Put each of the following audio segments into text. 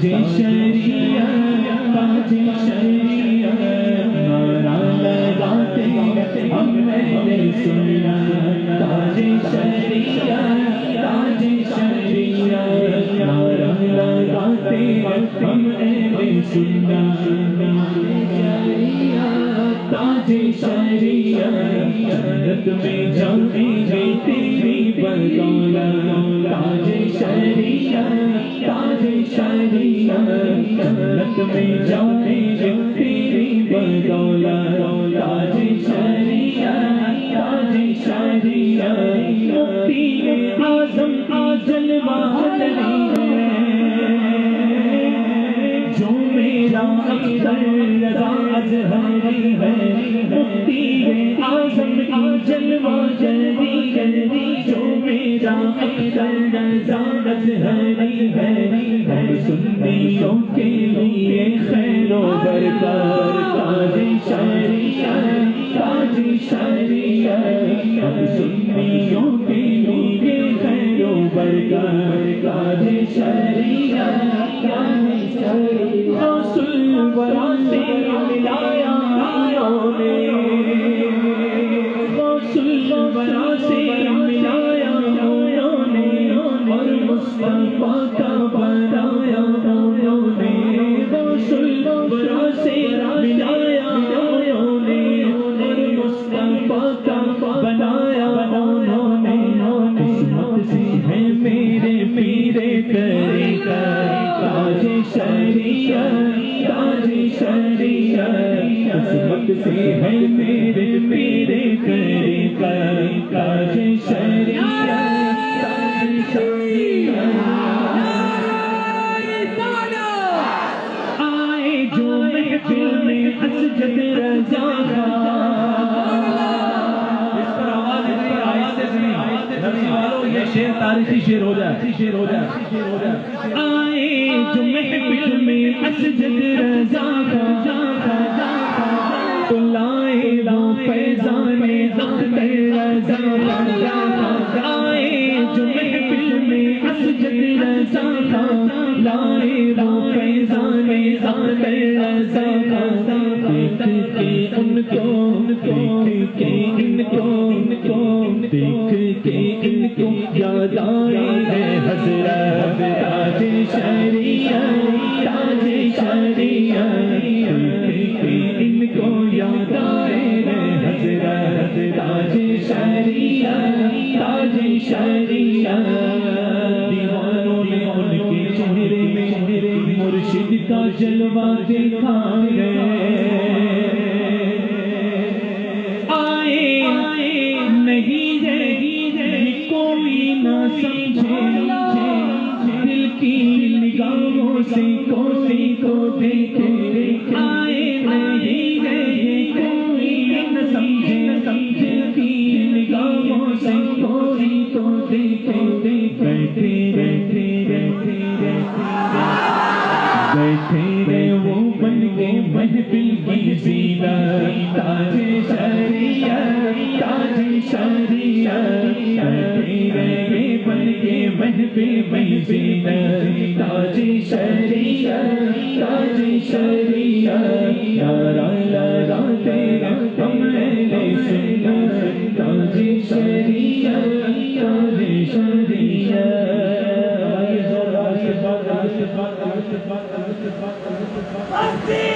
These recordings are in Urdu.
تاج شریعت تاج شریعت نعرہ لگاتے ہم اہل سنت تاج شریعت تاج شریعت نعرہ لگاتے ہم اہل سنت تاج شریعت جنت میں جائیں گے تیری بدولت تاج شریعت تاج شریعت جنت میں جائیں گے تیری بدولت تاج شریعت تاج شریعت مفتی اعظم کی جلوہ نگری ہے جو میرا اختر رضا اظہری ہے مفتی اعظم کی جلوہ نگری ہے جو میرا اختر رضا اظہری ہے ہم سنیوں کے لیے خیر و برکت تاج شریعت تاج شریعت ہم سنیوں کے لیے خیر و برکت تاج شریعت تاج شریعت رسول الورا سے ملایا انہوں نے رسول الورا سے ملایا انہوں نے اور مصطفیٰ کا بنایا انہوں نے رسول الورا سے ملایا انہوں نے اور مصطفیٰ کا بنایا انہوں نے قسمت سے ہے میرے پیرے کرے تاج شریعت تاج شریعت قسمت سے ہے میرے پیرے کرے تاج شریعت تاج شریعت آئے جو محفل میں اسجد رضا یہ شعر تاریخی شعر ہو جائے آئے جو محفل میں اسجد رضا تو لائے وہ فیضان اختر رضا آئے جو محفل میں اسجد رضا لائے وہ فیضان اختر رضا دیکھ کے ان کو یاد آئے ہیں حضرت تاج شریعت تاج شریعت ان کو یاد آئے ہیں حضرت تاج شریعت تاج شریعت دیوانوں نے ان کے چہرے میں مرشد کا جلوہ دیکھا کوئی نہ سمجھے دل کی نگاہوں سے کوئی کو دیکھے آئے نہیں گئے کوئی نہ سمجھے دل کی نگاہوں سے کوئی کو دیکھے بیٹھے رہے وہ بن کے محفل کی زینت تاج شریعت تاج شریعت بن کے محفل میں زینت تاج شریعت تاج شریعت نعرہ لگاتے ہم اہل سنت تاج شریعت تاج شریعت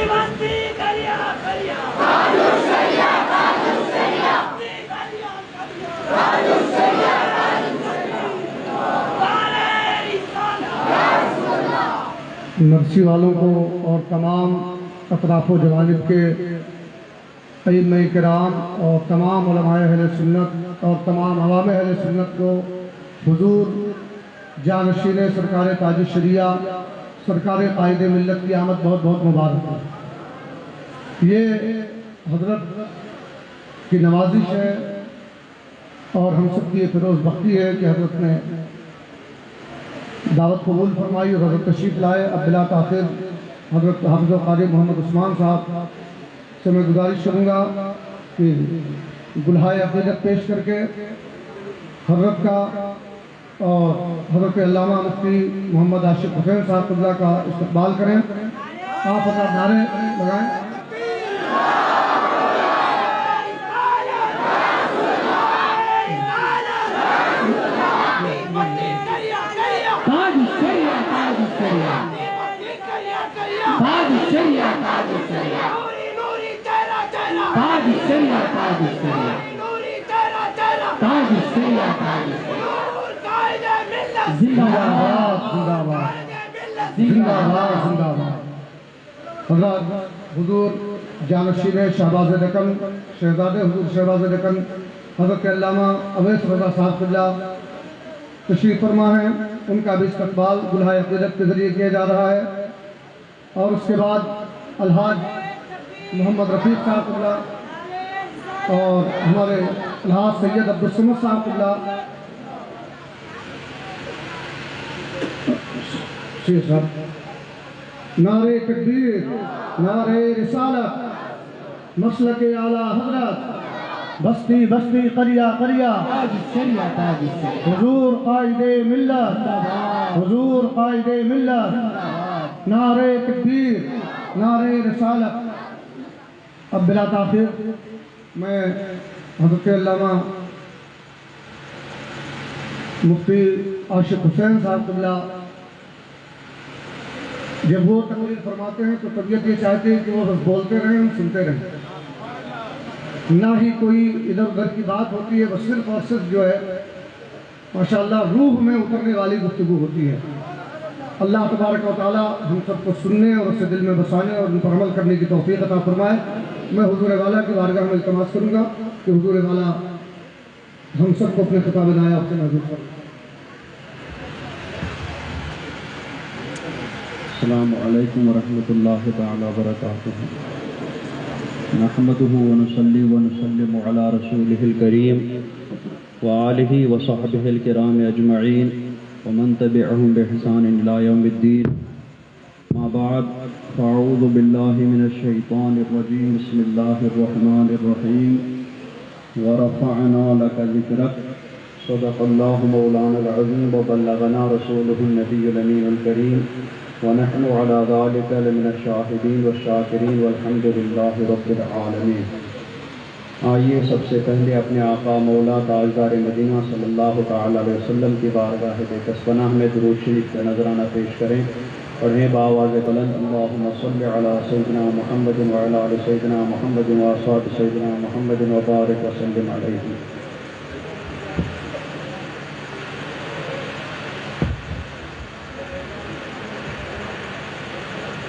بستی کریا نرسی والوں کو اور تمام اطراف و جوانب کے ائمہ کرام اور تمام علماء اہل سنت اور تمام عوام اہل سنت کو حضور جانشین سرکار تاج شریعت سرکار قائد ملت کی آمد بہت بہت مبارک ہے۔ یہ حضرت کی نوازش ہے اور ہم سب کی یہ فیروز بختی ہے کہ حضرت نے دعوت قبول فرمائی اور حضرت تشریف لائے۔ اب بلا تاخیر حضرت حافظ و قاری محمد عثمان صاحب سے میں گزارش کروں گا کہ گلہائے عقیدت پیش کر کے حضرت کا اور حضرت علامہ مفتی محمد عاشق حسین صاحب قبلہ کا استقبال کریں. آپ اپنا نعرے لگائیں. حضرات حضور جانشین شہباز دکن شہزادے حضور شہباز دکن حضرت علامہ اویس رضا صاحب قبلہ تشریف فرما ہیں. ان کا بھی استقبال دلہائے عقیدت کے ذریعے کیا جا رہا ہے. اور اس کے بعد الحاج محمد رفیق صاحب قبلہ اور ہمارے الحاج سید عبدالصمد صاحب قبلہ نعرے تکبیر، نعرے رسالت، مسلک اعلیٰ حضرت، بستی بستی قریہ قریہ، حضور قائد ملت، حضور قائد ملت، نعرے تکبیر، نعرے رسالت. اب بلا تاخیر میں حضرت علامہ مفتی عاشق حسین صاحب قبلہ جب وہ تقریر فرماتے ہیں تو طبیعت یہ چاہتی ہے کہ وہ بس بولتے رہیں، ہم سنتے رہیں. نہ ہی کوئی ادھر ادھر کی بات ہوتی ہے، بس صرف اور صرف جو ہے ماشاءاللہ روح میں اترنے والی گفتگو ہوتی ہے. اللہ تبارک و تعالی ہم سب کو سننے اور اسے دل میں بسانے اور ان پر عمل کرنے کی توفیق عطا فرمائے. میں حضور والا کی بارگاہ میں التماس کروں گا کہ حضور والا ہم سب کو اپنے خطاب نایاب سے محظوظ فرمائے. السلام علیکم ورحمۃ اللہ تعالی وبرکاتہ. نحمده ونصلي ونسلم على رسوله الكريم وآلہ وصحبہ الکرام اجمعین ومن تبعهم بإحسان إلى يوم الدين. ما بعد فاعوذ باللہ من الشیطان الرجیم. بسم اللہ الرحمن الرحیم. ورفعنا لك ذکرک صدق اللہ مولانا العظیم وبلغنا رسولہ النبی الامین الکریم ونحن على ذلك لمن الشاہدین والشاکرین والحمد للہ رب العالمین. آئیے سب سے پہلے اپنے آقا مولا تاجدار مدینہ صلی اللہ تعالی علیہ وسلم کی بارگاہ بے پناہ میں درود شریف کا نذرانہ پیش کریں. پڑھیں بآواز بلند اللہم صل علی سیدنا محمد وعلی آل سیدنا محمد واصحاب سیدنا محمد وبارک وسلم علیہ.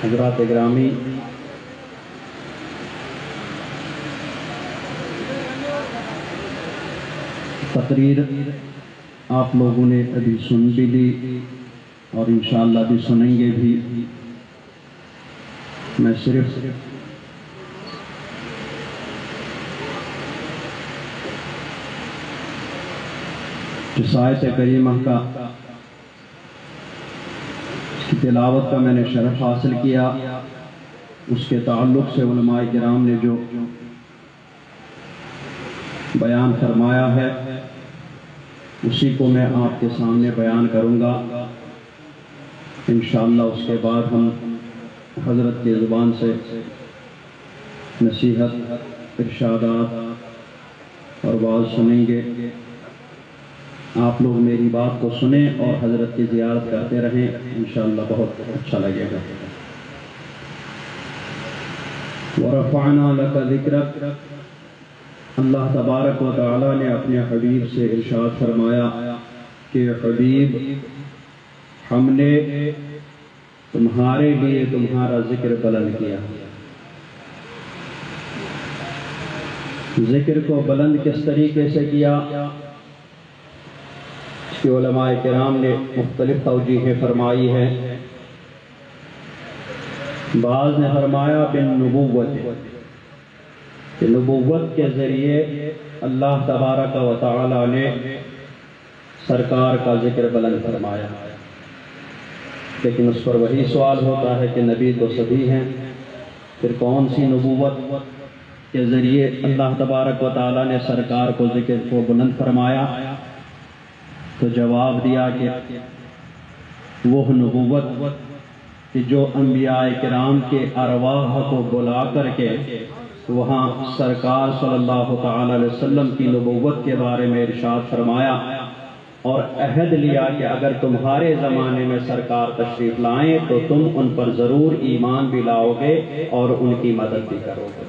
حضرات گرامی، تقریر آپ لوگوں نے ابھی سن بھی لی اور انشاءاللہ بھی سنیں گے بھی. میں صرف جس آیت کریمہ کا کی تلاوت کا میں نے شرف حاصل کیا، اس کے تعلق سے علماء کرام نے جو بیان فرمایا ہے اسی کو میں آپ کے سامنے بیان کروں گا انشاءاللہ. اس کے بعد ہم حضرت کی زبان سے نصیحت، ارشادات اور واعظ سنیں گے. آپ لوگ میری بات کو سنیں اور حضرت کی زیارت کرتے رہیں، انشاءاللہ بہت اچھا لگے گا. وَرَفَعْنَا لَكَ ذِكْرَكَ. اللہ تبارک و تعالی نے اپنے حبیب سے ارشاد فرمایا کہ حبیب، ہم نے تمہارے لیے تمہارا ذکر بلند کیا. ذکر کو بلند کس طریقے سے کیا؟ اس کی علماء کرام نے مختلف توجیہیں فرمائی ہیں. بعض نے فرمایا بالنبوت، کہ نبوت کے ذریعے اللہ تبارک و تعالی نے سرکار کا ذکر بلند فرمایا. لیکن اس پر وہی سوال ہوتا ہے کہ نبی تو سبھی ہیں، پھر کون سی نبوت کے ذریعے اللہ تبارک و تعالی نے سرکار کو ذکر کو بلند فرمایا؟ تو جواب دیا کہ وہ نبوت کہ جو انبیاء کرام کے ارواح کو بلا کر کے وہاں سرکار صلی اللہ تعالی علیہ وسلم کی نبوت کے بارے میں ارشاد فرمایا اور عہد لیا کہ اگر تمہارے زمانے میں سرکار تشریف لائیں تو تم ان پر ضرور ایمان بھی لاؤ گے اور ان کی مدد بھی کرو گے۔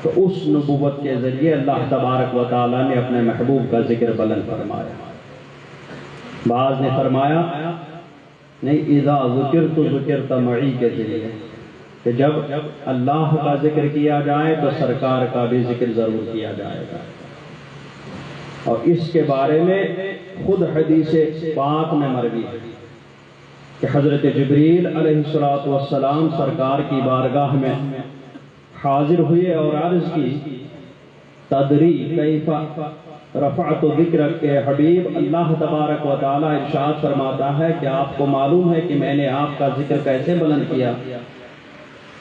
تو اس نبوت کے ذریعے اللہ تبارک و تعالیٰ نے اپنے محبوب کا ذکر بلند فرمایا۔ بعض نے فرمایا نہیں، اذا ذکرت ذکرت معی کے ذریعے، کہ جب اللہ کا ذکر کیا جائے تو سرکار کا بھی ذکر ضرور کیا جائے گا۔ اور اس کے بارے میں خود حدیث پاک میں مروی ہے کہ حضرت جبریل علیہ السلام سرکار کی بارگاہ میں حاضر ہوئے اور عرض کی، تدری کیف رفعت ذکرک، کہ حبیب اللہ تبارک و تعالیٰ ارشاد فرماتا ہے کہ آپ کو معلوم ہے کہ میں نے آپ کا ذکر کیسے بلند کیا؟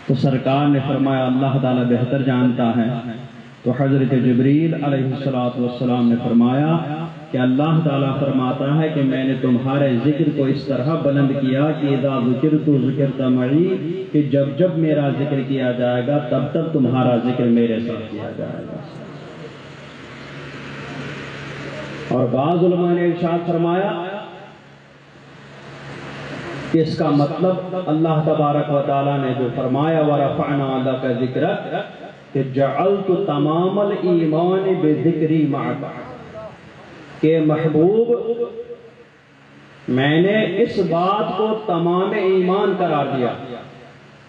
تو سرکار نے فرمایا اللہ تعالیٰ بہتر جانتا ہے۔ تو حضرت جبریل علیہ السلام نے فرمایا کہ اللہ تعالیٰ فرماتا ہے کہ میں نے تمہارے ذکر کو اس طرح بلند کیا کہ اذا ذکرت ذکرت معی، کہ جب جب میرا ذکر کیا جائے گا تب تب تمہارا ذکر میرے ساتھ کیا جائے گا۔ اور بعض علماء نے ارشاد فرمایا کہ اس کا مطلب اللہ تبارک و تعالیٰ نے جو فرمایا وَرَفَعْنَا لَكَ ذِكْرَكَ، کہ جعلت تمام الایمان بذکری معک، کہ محبوب میں نے اس بات کو تمام ایمان قرار دیا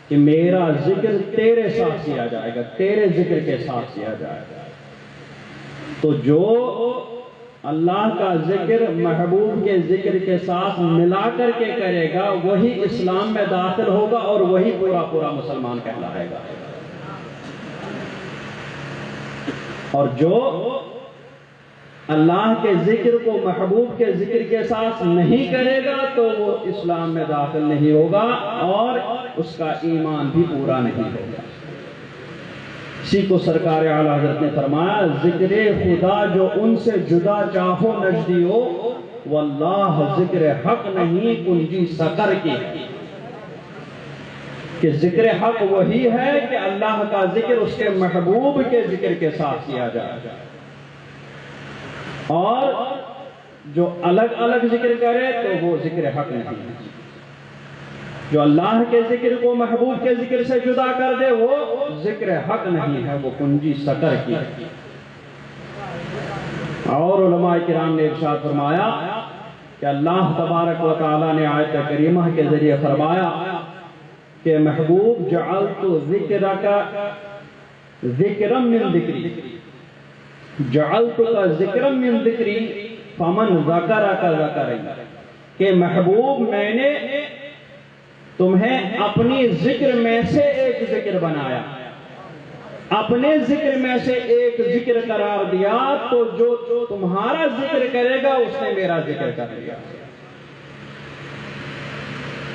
کہ میرا ذکر تیرے ساتھ کیا جائے گا، تیرے ذکر کے ساتھ کیا جائے گا۔ تو جو اللہ کا ذکر محبوب کے ذکر کے ساتھ ملا کر کے کرے گا وہی اسلام میں داخل ہوگا اور وہی پورا پورا مسلمان کہلائے گا، اور جو اللہ کے ذکر کو محبوب کے ذکر کے ساتھ نہیں کرے گا تو وہ اسلام میں داخل نہیں ہوگا اور اس کا ایمان بھی پورا نہیں ہوگا۔ اسی کو سرکار اعلی حضرت نے فرمایا، ذکر خدا جو ان سے جدا چاہو نجدی ہو، واللہ ذکر حق نہیں کنجی سقر کی، کہ ذکر حق وہی ہے کہ اللہ کا ذکر اس کے محبوب کے ذکر کے ساتھ کیا جائے، اور جو الگ الگ ذکر کرے تو وہ ذکر حق نہیں ہے۔ جو اللہ کے ذکر کو محبوب کے ذکر سے جدا کر دے وہ ذکر حق نہیں ہے، وہ کنجی سقر کی۔ اور علماء کرام نے ارشاد فرمایا کہ اللہ تبارک و تعالیٰ نے آیت کریمہ کے ذریعے فرمایا کہ محبوب جعلت ذکرک ذکرا من ذکری، جعلتک ذکرا من ذکری فمن ذکرک ذکرنی، کہ محبوب میں نے تمہیں اپنی ذکر میں سے ایک ذکر بنایا، اپنے ذکر میں سے ایک ذکر قرار دیا، تو جو تمہارا ذکر کرے گا اس نے میرا ذکر کر لیا۔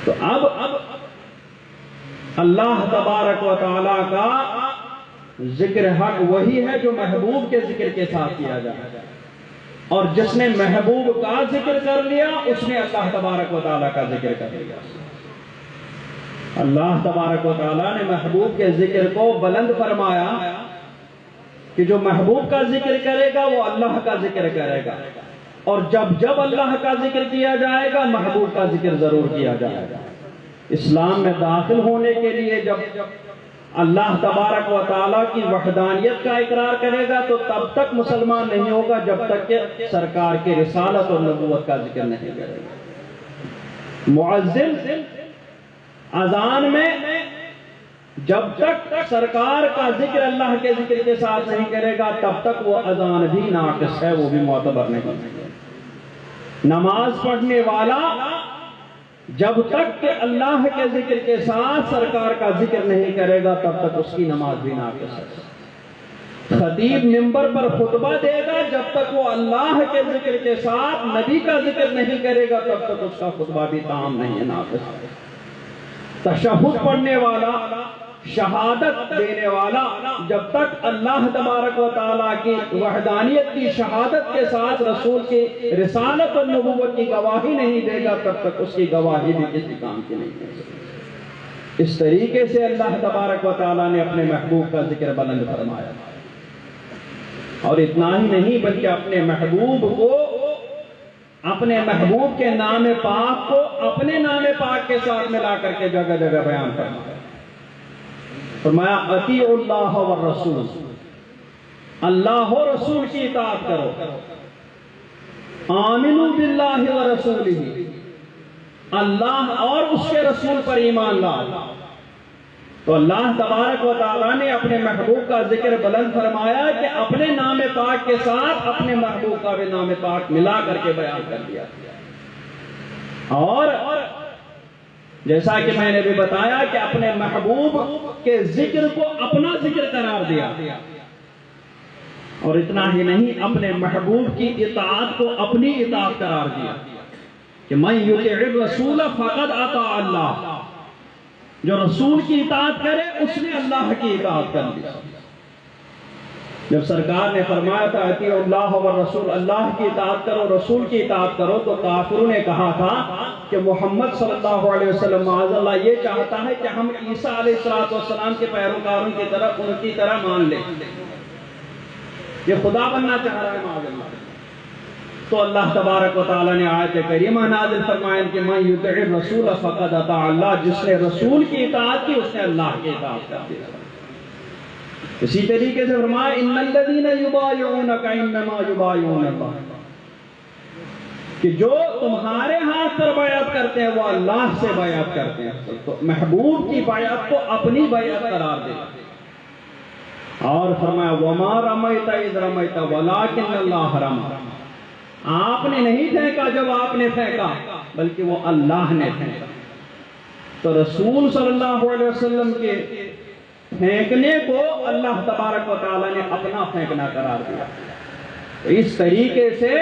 تو اب اللہ تبارک و تعالیٰ کا ذکر حق وہی ہے جو محبوب کے ذکر کے ساتھ کیا جائے، اور جس نے محبوب کا ذکر کر لیا اس نے اللہ تبارک و تعالیٰ کا ذکر کر لیا۔ اللہ تبارک و تعالیٰ نے محبوب کے ذکر کو بلند فرمایا کہ جو محبوب کا ذکر کرے گا وہ اللہ کا ذکر کرے گا، اور جب جب اللہ کا ذکر کیا جائے گا محبوب کا ذکر ضرور کیا جائے گا۔ اسلام میں داخل ہونے کے لیے جب اللہ تبارک و تعالیٰ کی وحدانیت کا اقرار کرے گا تو تب تک مسلمان نہیں ہوگا جب تک کہ سرکار کے رسالت اور نبوت کا ذکر نہیں کرے گا۔ مؤذن اذان میں جب تک سرکار کا ذکر اللہ کے ذکر کے ساتھ نہیں کرے گا تب تک وہ اذان بھی ناقص ہے، وہ بھی معتبر نہیں ہے۔ نماز پڑھنے والا جب تک کہ اللہ کے ذکر کے ساتھ سرکار کا ذکر نہیں کرے گا تب تک اس کی نماز بھی ناقص ہے۔ خطیب منبر پر خطبہ دے گا جب تک وہ اللہ کے ذکر کے ساتھ نبی کا ذکر نہیں کرے گا تب تک اس کا خطبہ بھی تام نہیں ہے، ناقص ہے۔ تشہد پڑھنے والا شہادت دینے والا جب تک اللہ تبارک و تعالیٰ کی وحدانیت کی شہادت کے ساتھ رسول کی رسالت اور نبوت کی گواہی نہیں دے گا تب تک اس کی گواہی بھی کسی کام کی نہیں ہے۔ اس طریقے سے اللہ تبارک و تعالیٰ نے اپنے محبوب کا ذکر بلند فرمایا، اور اتنا ہی نہیں بلکہ اپنے محبوب کو، اپنے محبوب کے نام پاک کو اپنے نام پاک کے ساتھ ملا کر کے جگہ جگہ بیان فرمایا۔ فرمایا اطیعوا اللہ والرسول، اللہ و رسول کی اطاعت کرو، آمنوا باللہ ورسولہ، اللہ اور اس کے رسول پر ایمان لاؤ۔ تو اللہ تبارک و تعالیٰ نے اپنے محبوب کا ذکر بلند فرمایا کہ اپنے نام پاک کے ساتھ اپنے محبوب کا بھی نام پاک ملا کر کے بیان کر دیا، اور جیسا کہ میں نے بھی بتایا کہ اپنے محبوب کے ذکر کو اپنا ذکر قرار دیا، اور اتنا ہی نہیں اپنے محبوب کی اطاعت کو اپنی اطاعت قرار دیا کہ من یطع الرسول فقد اطاع اللہ، جو رسول کی اطاعت کرے اس نے اللہ کی اطاعت کر لی۔ جب سرکار نے فرمایا تھا اطیعوا اللہ والرسول، اللہ کی اطاعت کرو، رسول کی اطاعت کرو، تو کافروں نے کہا تھا کہ محمد صلی اللہ علیہ وسلم معاذ اللہ یہ چاہتا ہے کہ ہم عیسیٰ علیہ السلام کے پیروکاروں کی طرف ان کی طرح مان لیں، یہ خدا بننا چاہ رہا ہے معاذ اللہ۔ تو اللہ تبارک و تعالیٰ نے آیت کریمہ نازل فرمایا کہ من یطع الرسول فقد اطاع اللہ، جس نے رسول کی اطاعت کی اس نے اللہ کی اطاعت کر دی۔ اسی طریقے سے فرمایا ان الذین یبایعونک انما یبایعون اللہ، کہ جو تمہارے ہاتھ پر بیعت کرتے ہیں وہ اللہ سے بیعت کرتے ہیں۔ تو محبوب کی بیعت کو اپنی بیعت قرار دے، اور فرمایا وما رمیت اذ رمیت ولکن اللہ رمی، آپ نے نہیں پھینکا جب آپ نے پھینکا بلکہ وہ اللہ نے پھینکا۔ تو رسول صلی اللہ علیہ وسلم کے پھینکنے کو اللہ تبارک و تعالیٰ نے اپنا پھینکنا قرار دیا۔ تو اس طریقے سے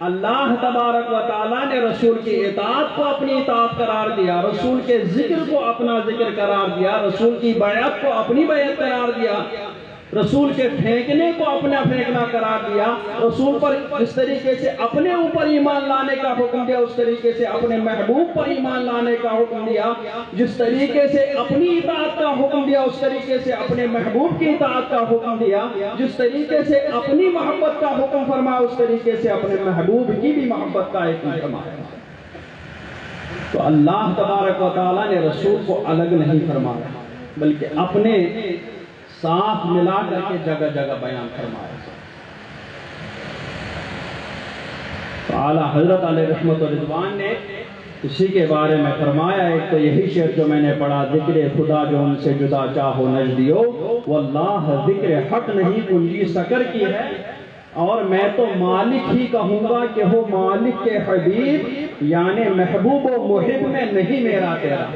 اللہ تبارک و تعالیٰ نے رسول کی اطاعت کو اپنی اطاعت قرار دیا، رسول کے ذکر کو اپنا ذکر قرار دیا، رسول کی بیعت کو اپنی بیعت قرار دیا، رسول کے پھینکنے کو اپنا پھینکنا قرار دیا، رسول پر جس طریقے سے اپنے اوپر ایمان لانے کا حکم دیا اس طریقے سے اپنے محبوب پر ایمان لانے کا حکم دیا، جس طریقے سے اپنی اطاعت کا حکم دیا اس طریقے سے اپنے محبوب کی اطاعت کا حکم دیا، جس طریقے سے اپنی محبت کا حکم فرمایا اس طریقے سے اپنے محبوب کی بھی محبت کا حکم فرمایا۔ تو اللہ تبارک و تعالیٰ نے رسول کو الگ نہیں فرمایا بلکہ اپنے ساتھ ملا کر کے جگہ جگہ بیان فرمایا۔ تو اعلیٰ حضرت علیہ رحمت و رضوان نے اسی کے بارے میں فرمایا، ایک تو یہی شعر جو میں نے پڑھا، ذکر خدا جو ان سے جدا چاہو نجدیو، واللہ ذکر حق نہیں کنجی سکر کی ہے، اور میں تو مالک ہی کہوں گا کہ ہو مالک کے حبیب، یعنی محبوب و محب میں نہیں میرا تیرا۔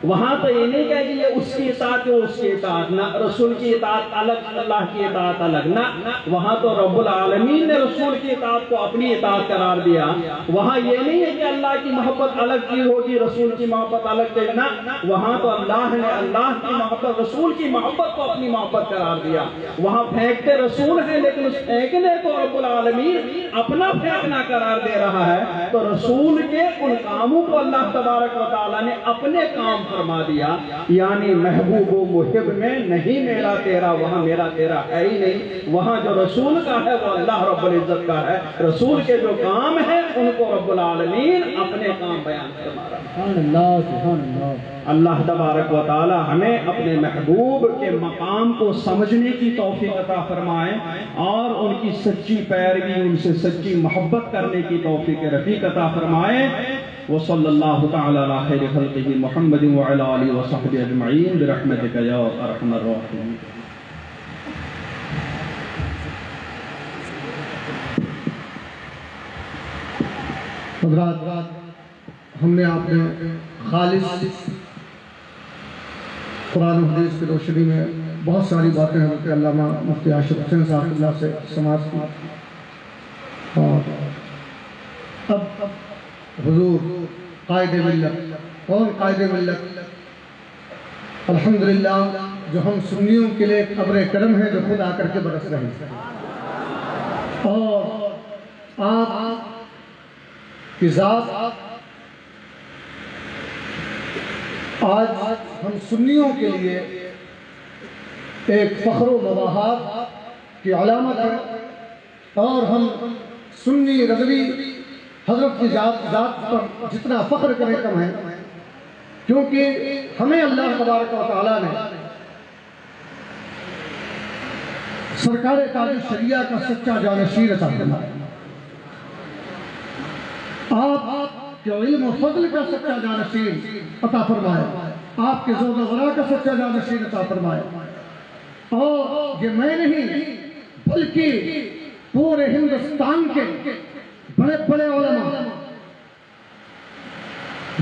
وہاں تو یہ نہیں کہہ کہ یہ اس کی اطاعت ہے اس کی اطاعت، نہ رسول کی اطاعت الگ اللہ کی اطاعت الگ، نہ وہاں تو رب العالمین نے رسول کی اطاعت کو اپنی اطاعت قرار دیا۔ وہاں یہ نہیں ہے کہ اللہ کی محبت الگ کی ہوگی رسول کی محبت الگ کی، نہ وہاں تو اللہ نے اللہ کی محبت رسول کی محبت کو اپنی محبت قرار دیا۔ وہاں پھینکتے رسول ہیں لیکن اس پھینکنے کو رب العالمین اپنا پھینکنا قرار دے رہا ہے۔ تو رسول کے ان کاموں کو اللہ تبارک و تعالیٰ نے اپنے کام فرما دیا، یعنی محبوب و محب میں نہیں میرا تیرا، وہاں میرا تیرا ہے ہی نہیں۔ وہاں جو رسول کا ہے وہ اللہ رب العزت کا ہے، رسول کے جو کام ہیں ان کو رب العالمین اپنے کام بیان فرما رہا ہے۔ سبحان اللہ سبحان اللہ۔ اللہ تبارک و تعالی ہمیں اپنے محبوب کے مقام کو سمجھنے کی توفیق عطا فرمائے، اور ان کی سچی پیروی، ان سے سچی محبت کرنے کی توفیق رفیق عطا فرمائے۔ وصلی اللہ تعالی علی خیر خلقہ محمد وعلی آلہ وصحبہ اجمعین برحمتک یا ارحم الراحمین۔ حضرات، ہم نے آپ نے خالص قرآن و حدیث کی روشنی میں بہت ساری باتیں حضرت علامہ مفتی عاشق حسین صاحب اللہ سے سماعت کی، اور اب حضور قائد ملت اور قائد ملت الحمدللہ جو ہم سنیوں کے لیے ابر کرم ہے جو خود آ کر کے برس رہے ہیں، اور آپ کی ذات آج ہم سنیوں کے لیے ایک فخر و مباحات کی علامت ہے، اور ہم سنی رضوی حضرت کی ذات پر جتنا فخر کریں کم ہے، کیونکہ ہمیں اللہ تبارک و تعالیٰ نے سرکار تاج شریعہ کا سچا جانشین عطا فرمایا، آپ کے علم و فضل کا سچا جانشین عطا فرمایا، آپ کے ذوق و ورع کا سچا جانشین عطا فرمایا، اور یہ میں نہیں بلکہ پورے ہندوستان کے بڑے بڑے علماء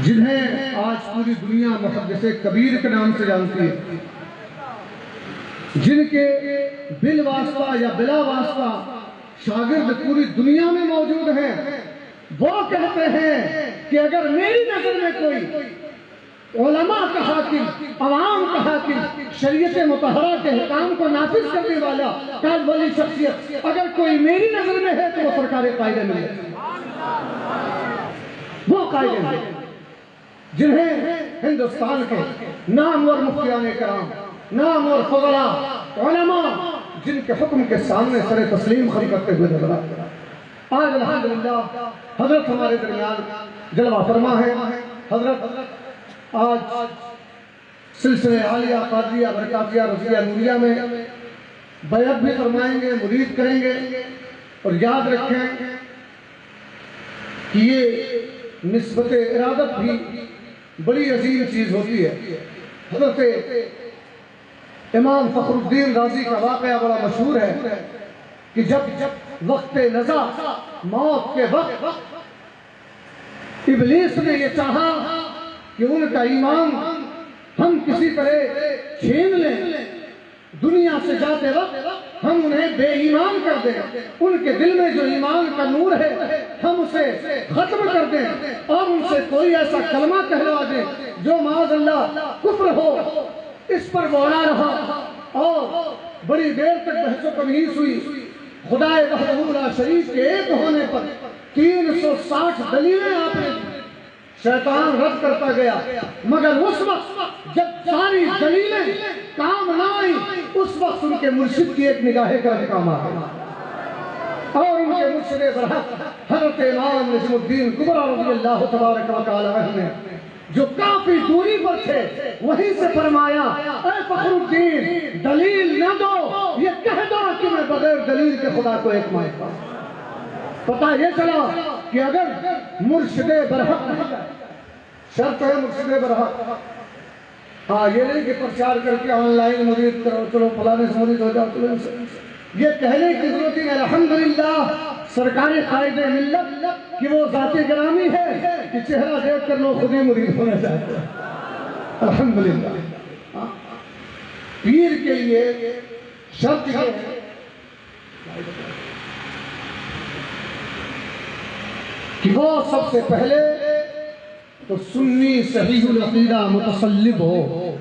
جنہیں آج پوری دنیا محدث کبیر کے نام سے جانتی ہے، جن کے بالواسطہ یا بلا واسطہ شاگرد پوری دنیا میں موجود ہیں، وہ کہتے ہیں کہ اگر میری نظر میں کوئی علماء کا حاکم، عوام کا حاکم، شریعت مطہرہ کے حکام کو نافذ کرنے والا قائد والی شخصیت اگر کوئی میری نظر میں ہے تو وہ سرکار قائد میں ہے، وہ قائد میں ہے جنہیں ہندوستان کے نامور مفتیان کرام، نامور فضلاء، علماء جن کے حکم کے سامنے سر تسلیم خم کرتے ہوئے نظر آتے ہیں۔ آج الحمدللہ حضرت ہمارے درمیان جلوہ فرما ہے۔ حضرت آج سلسلہ عالیہ قادریہ برکاتیہ رضیہ نوریہ میں بیعت بھی فرمائیں گے، مرید کریں گے، اور یاد رکھیں کہ یہ نسبت ارادت بھی بڑی عظیم چیز ہوتی ہے۔ حضرت امام فخر الدین رازی کا واقعہ بڑا مشہور ہے کہ جب وقت نزا، موت کے وقت، ابلیس نے یہ چاہا کہ ان کا ایمان ہم کسی طرح چھین لیں، دنیا سے جاتے وقت ہم انہیں بے ایمان کر دیں، ان کے دل میں جو ایمان کا نور ہے ہم اسے ختم کر دیں، اور ان سے کوئی ایسا کلمہ کہلوا دیں جو معاذ اللہ کفر ہو۔ اس پر وہ اڑا رہا، اور بڑی دیر تک بحث و تمہیز ہوئی۔ خدا وحدہ لا شریک کے ایک ہونے پر 360 دلیلیں آپ نے شیطان رد کرتا گیا، مگر اس وقت جب ساری دلیلیں کام نہ آئیں، اس وقت ان کے مرشد کی ایک نگاہ کرم کام آ گئی، اور ان کے مرشد برحق حضرت امام نجم الدین کبریٰ رضی اللہ تبارک و تعالیٰ عنہ نے جو کافی دوری پر تھے وہیں سے فرمایا، اے فخر الدین دلیل نہ دو، یہ کہہ دو کہ میں بغیر دلیل کے خدا کو ایک مانتا ہوں۔ پتہ یہ چلا کہ اگر مرشد برحق شرط ہے، مرشد برحق، ہاں یہ نہیں کہ پرچار کر کے آن لائن مرید کرو، چلو فلانے سے مرید ہو جاؤ، یہ کہنے کی ضرورت ہے الحمدللہ سرکار قائد ملت کہ وہ ذات گرامی ہے کہ چہرہ دیکھ کر لوگ خود ہی مرید ہونا چاہتے ہیں۔ الحمدللہ پیر کے لیے شرط یہ ہے کہ وہ سب سے پہلے تو سنی صحیح العقیدہ متصلب ہو،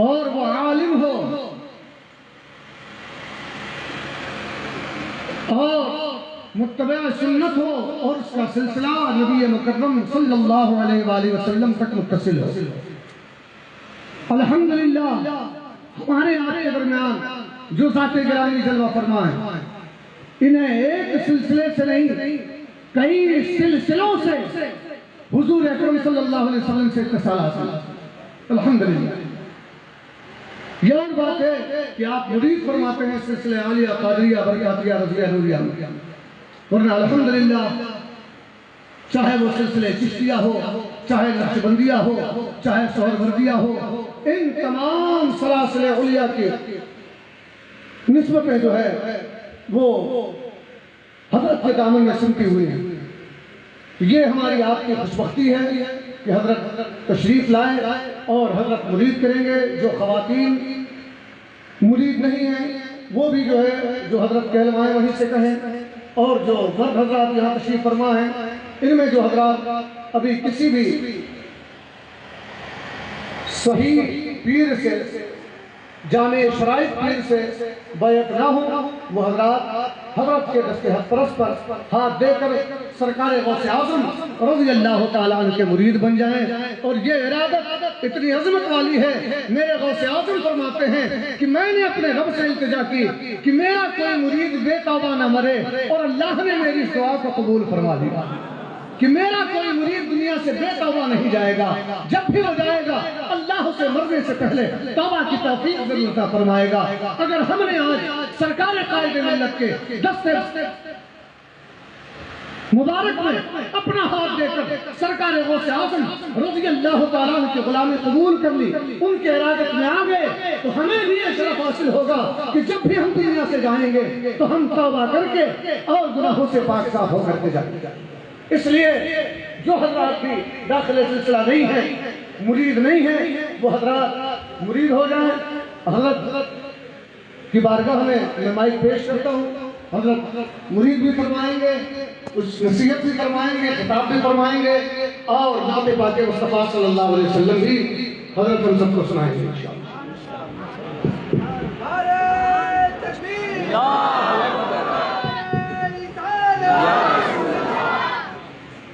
اور وہ عالم ہو، اور متبع سنت ہو، اور اس کا سلسلہ نبی مکرم صلی اللہ علیہ وآلہ وسلم تک متصل ہو۔ الحمدللہ ہمارے آپ کے درمیان جو ذات گرامی جلوہ فرما ہے، انہیں ایک سلسلے سے نہیں کئی سلسلوں سے حضور اکرم صلی اللہ علیہ وسلم سے اتصال حاصل ہے۔ الحمدللہ یہ اور بات ہے کہ آپ مرید فرماتے ہیں سلسلہ عالیہ قادریہ برکاتیہ رضیہ نوریہ، ورنہ الحمدللہ چاہے وہ سلسلے چشتیہ ہو، چاہے نقشبندیہ ہو، چاہے سہروردیہ ہو، ان تمام سلاسل علیہ کی نسبتیں جو ہے وہ حضرت کے دامن میں سمتی ہوئی ہیں۔ یہ ہماری آپ کی خوشبختی ہے کہ حضرت تشریف لائیں اور حضرت مرید کریں گے۔ جو خواتین مرید نہیں ہیں وہ بھی جو ہے جو حضرت کہلوائیں وہیں سے کہیں، اور جو مرد حضرات یہاں تشریف فرما ہیں ان میں جو حضرات ابھی کسی بھی صحیح پیر سے، جامع شرائط پیر سے بیعت نہ ہوں، وہ حضرت کے دست حق پرست پر ہاتھ دے کر سرکار غوث اعظم رضی اللہ تعالیٰ عنہ کے مرید بن جائیں۔ اور یہ ارادت اتنی عظمت والی ہے، میرے غوث اعظم فرماتے ہیں کہ میں نے اپنے رب سے التجا کی کہ میرا کوئی مرید بے توبہ نہ مرے، اور اللہ نے میری دعا کو قبول فرما دیا کہ میرا کوئی مرید دنیا سے بے توبہ نہیں جائے گا، جب بھی وہ جائے گا اللہ اسے مرنے سے پہلے توبہ کی توفیق ضرور عطا فرمائے گا۔ اگر ہم نے آج سرکار قائد ملت کے دست مبارک میں اپنا ہاتھ دے کر سرکار غوث اعظم رضی اللہ تعالیٰ عنہ کی غلامی قبول کر لی، ان کے ارادت میں آ گئے، تو ہمیں بھی یہ شرف حاصل ہوگا کہ جب بھی ہم دنیا سے جائیں گے تو ہم توبہ کر کے اور گناہوں سے پاک صاف ہو کر کے جائیں گے۔ اس لیے جو حضرات بھی داخل سلسلہ نہیں ہے، مرید نہیں ہے، وہ حضرات مرید ہو جائیں۔ حضرت کی بارگاہ میں مائک پیش کرتا ہوں، حضرت مرید بھی فرمائیں گے، کچھ نصیحت بھی فرمائیں گے، خطاب بھی فرمائیں گے، اور نعت پاک مصطفیٰ صلی اللہ علیہ وسلم بھی حضرت ہم سب کو سنائیں گے انشاءاللہ۔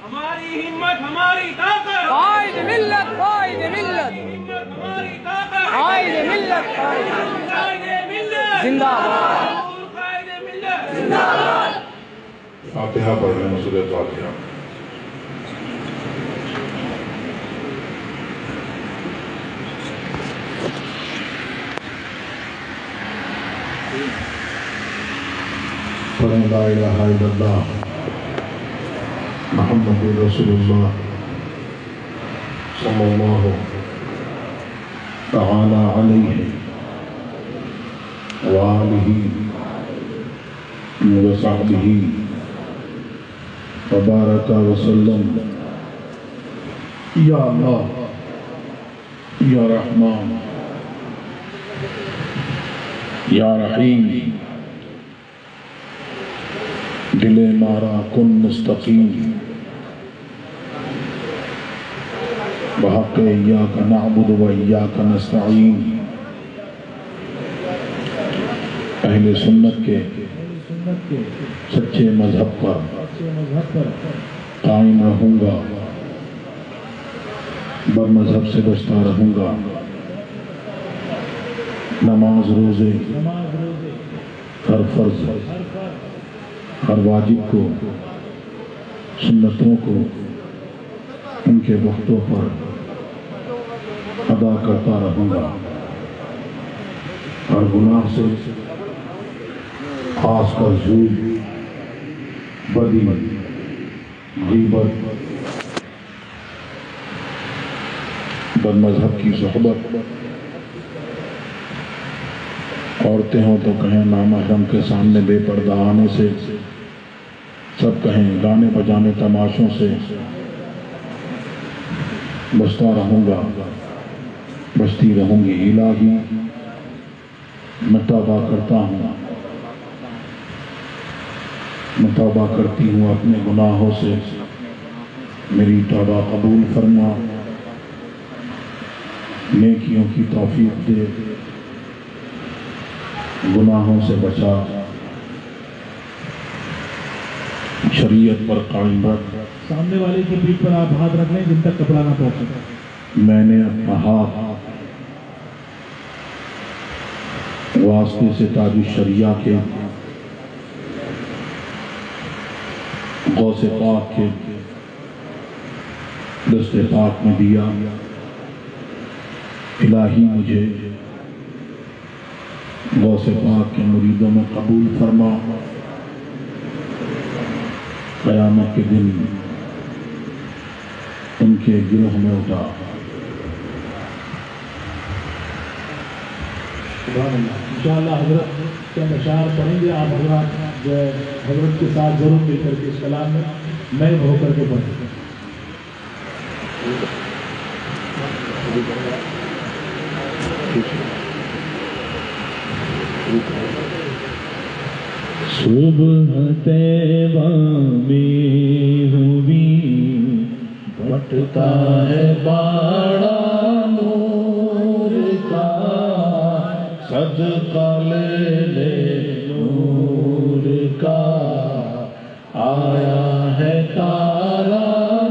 ہماری ہمت ہماری طاقت، قائد ملت قائد ملت ہماری طاقت، قائد ملت قائد ملت زندہ باد قائد ملت زندہ باد۔ فاتحہ پڑھ رہے ہیں، سورۃ فاتحہ۔ پڑھیں لا الہ الا اللہ محمد رسول اللہ صلی اللہ تعالی علیہ وآلہ وصحبہ وبارک وسلم۔ یا اللہ یا رحمان یا رحیم، دل مارا کن مستقیم، بحق ایاک نعبد و ایاک نستعین۔ اہل سنت کے سچے مذہب پر قائم رہوں گا، بر مذہب سے بچتا رہوں گا۔ نماز روزے ہر فرض ہر واجب کو، سنتوں کو ان کے وقتوں پر ادا کرتا رہوں گا۔ ہر گناہ سے، خاص کر جھوٹ، بدی، غیبت، بد مذہب کی صحبت، عورتیں ہوں تو کہیں نامحرم کے سامنے بے پردہ آنے سے، سب کہیں گانے بجانے تماشوں سے، بچتا رہوں گا، بچتی رہوں گی۔ الہی میں توبہ کرتا ہوں، میں توبہ کرتی ہوں اپنے گناہوں سے، میری توبہ قبول فرما، نیکیوں کی توفیق دے، گناہوں سے بچا، شریعت پر قائم رکھ۔ سامنے والے کی پیٹھ پر آپ ہاتھ رکھ لیں جن تک کپڑا نہ پہنچے۔ میں نے اپنا ہاتھ واسطے سے تاج الشریعہ کے، غوث پاک کے دست پاک میں دیا۔ الہی مجھے غوث پاک کے مریدوں میں قبول فرما، قیامت کے دن ان کے گروہ میں اٹھا۔ انشاءاللہ حضرت کے اشعار پڑھیں گے، آپ حضرات جو ہے حضرت کے ساتھ ضرور مل کر کے اس کلام میں نئے ہو کر کے پڑھیں۔ صبح طیبہ میں ہوئی بٹتا ہے باڑا نور، صدقہ لے لے نور کا آیا ہے تارا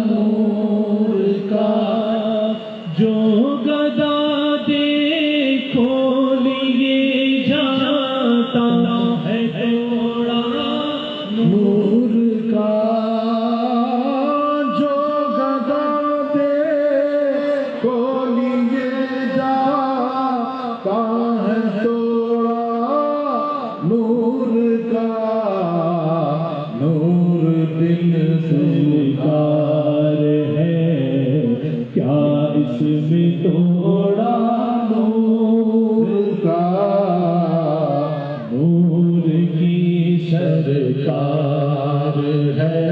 نور کا جو گدا دیکھو لیے جاتا ہے توڑا نور کا جو گدا دیکھو لیے جاتا ہے توڑا نور کا نور دل سوکار ہے کیا اس میں توڑا نور کا نور کی سرکار ہے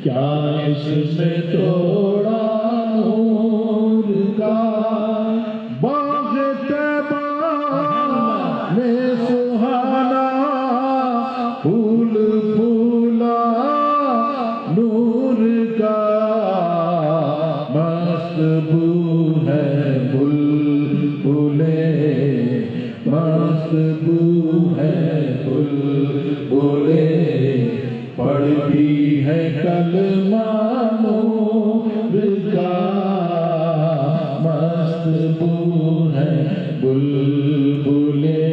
کیا اس میں توڑا نور کا باغ طیبہ میں سہانا پھول پھولا نور کا مست بو ہے بلبلے مست بو ہے بلبلے پڑھتی ہے کلمہ نور کا مست بو ہے بلبلے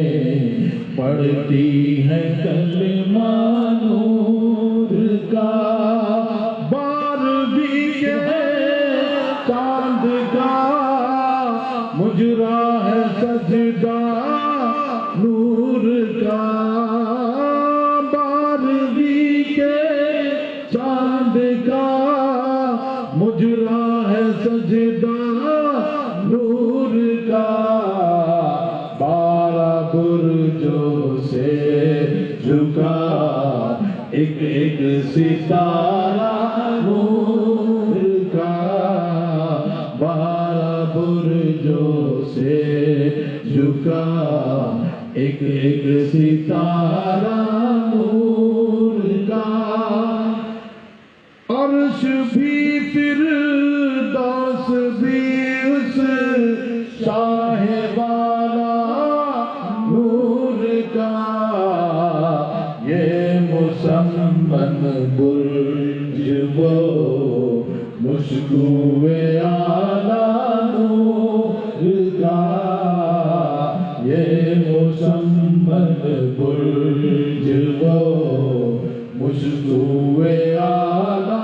پڑھتی ہے کلمہ نور کا بارہویں کے چاند کا مجرا ہے سجدہ نور کا بارہویں کے چاند کا مجرا ہے سجدہ نور کا بارہ برجوں سے جھکا ایک ایک ستارہ نور کا بارہ برجوں سے جھکا ایک ایک ستارہ نور کا عرش بھی فردوس بھی اس شاہ والا نور کا یہ مسمن برج وہ مشکو اعلیٰ نور کا یہ مسمن برج وہ مشکو اعلیٰ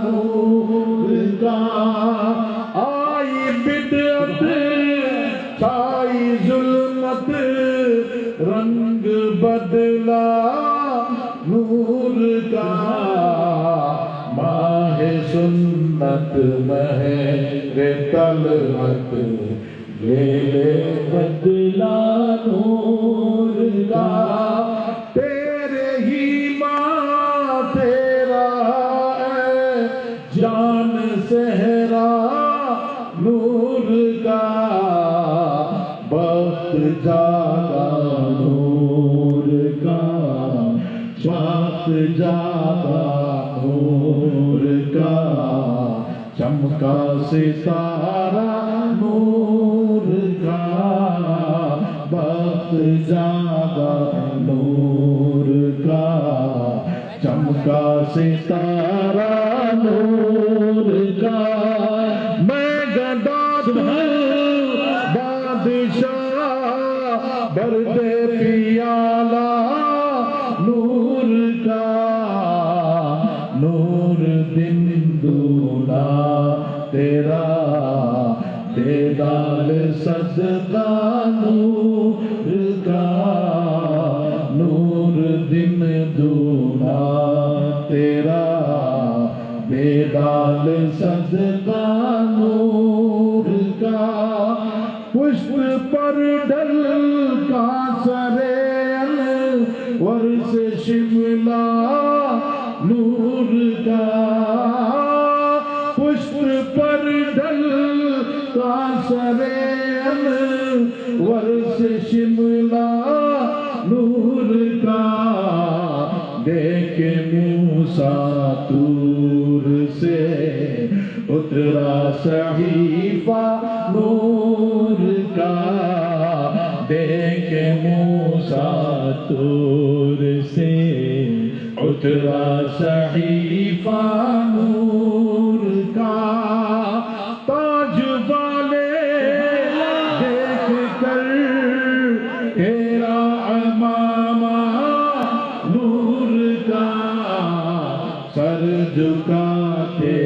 نور کا آئی بدعت چھائی ظلمت رنگ بدلا نور کا ماہ سنت مہر طلعت لے لے بدلا نور کا تیرے ہی ماں تیرا ہے جان صحرا نور کا بخت جاگا نور کا بخت جاگا نور کا چمکا ستارہ نور کا بخت جاگا نور کا چمکا ستارہ نور کا میں گدا بادشاہ بردے پیالہ نور کا نور دن دونا تیرا دیدال صدقہ نور کا نور دن دونا تیرا دیدال صدقہ نور کا پشت پر ڈل کا سرے ورس شملہ نور کا پشت پر ڈل کا سرے ورس شملہ نور کا دیکھ موسیٰ طور سے اترا صحیفہ نور کا دیکھ کہ موسیٰ طور سے اترا صحیفہ نور کا، تاج والے دیکھ کر تیرا امامہ نور کا، سر جھکاتے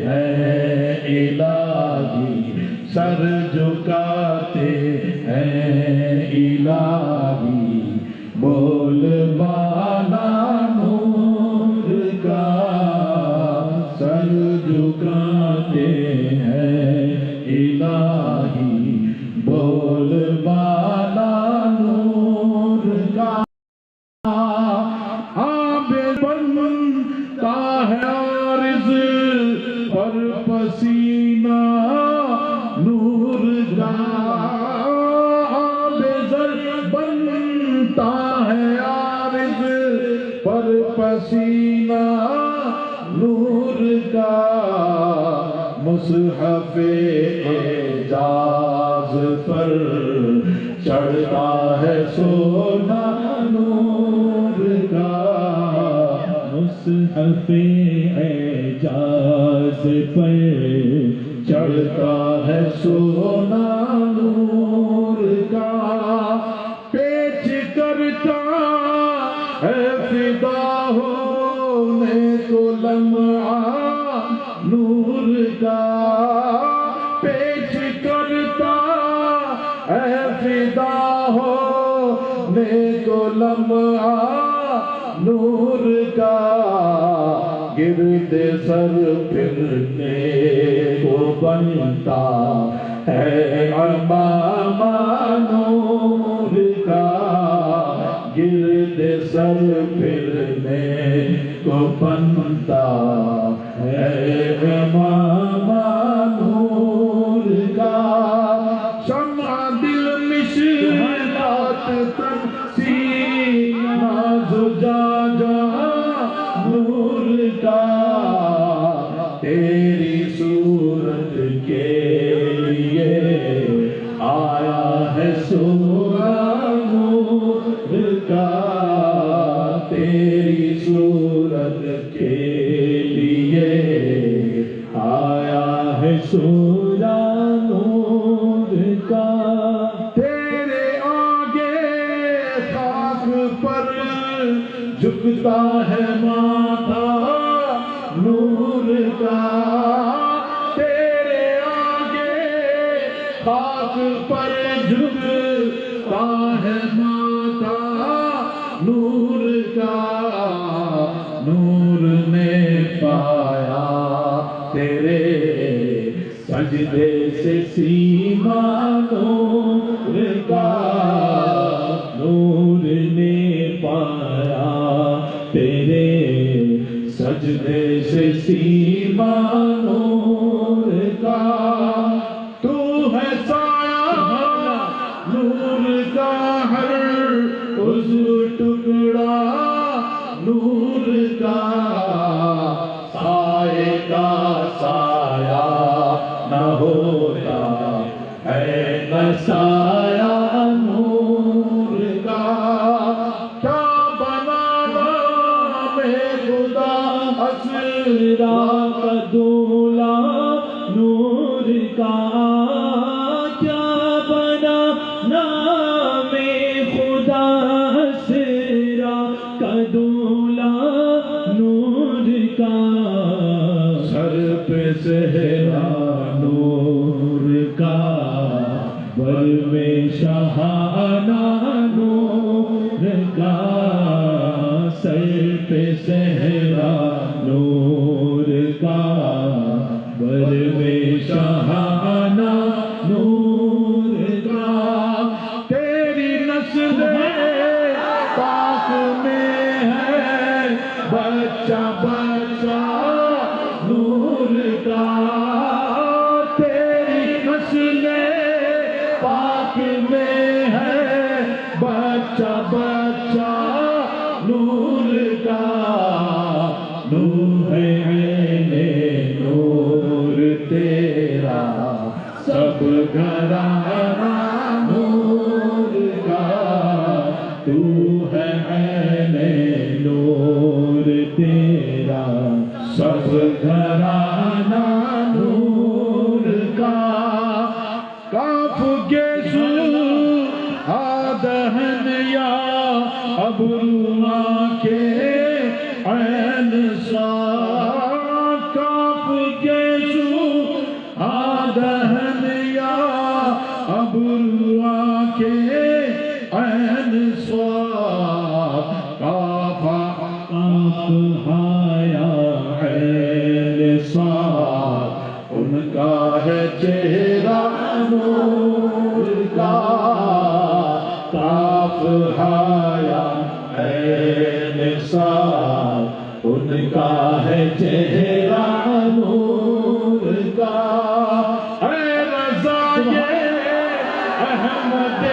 ہیں الہی، سر جھکاتے ہیں الہی، بول بالا نور کا، سر جھکاتے ہیں الہی، بول بالا نور کا، آب بنتا ہے عارض پر پسینہ نور کا، آب زر بنتا ہے عارض پر پسینہ نور کا، مصحف اعجاز پر چڑھتا ہے سونا نور کا، مصحف اعجاز پر چڑھتا ہے سونا نور کا، پیچ کرتا ہے فدا ہونے کو لمعہ نور کا، پیچ کرتا ہے فدا ہونے کو لمعہ نور کا، گرد سر پھرنے کو بنتا ہے امامہ نور کا، گرد سر پھرنے کو بنتا ہے امامہ نور کا، شمع دل مشکات سینہ زجاجہ نور کا، تیری صورت کے لیے آیا ہے سورہ نور کا، تیری صورت کے لیے آیا ہے سورہ نور کا، تیرے آگے خاک پر جھکتا ہے ماتھا نور کا، تیرے آگے خاک پر جھکتا ہے ماتھا نور کا، نور نے پایا تیرے سجدے سے سیما نور کا، نور نے پایا تیرے سجدے سے سیما نور کا، تو ہے سایہ نور کا ہر عضو ٹکڑا نور کا، سائے کا سایہ نہ ہوتا ہے نہ سایہ نور کا، کیا بنانا میں خدا اسرا کا دولا نور کا، کیا بنانا میں خدا اسرا کا دولا نور کا، سر پہ صحرا نور کا، بر میں شہانہ نور کا، سر پہ صحرا نور کا، بر میں شہانہ نور کا، تیری نسل پاک میں ہے بچہ بچہ نور کا، تیری نسل پاک میں ہے بچہ بچہ نور کا، نور عین نور تیرا سب گھرانہ نور کا، کا ہے چہرہ نور کا، کاف ہایا عین صاد ان کا ہے چہرہ نور کا، اے رضا یہ احمد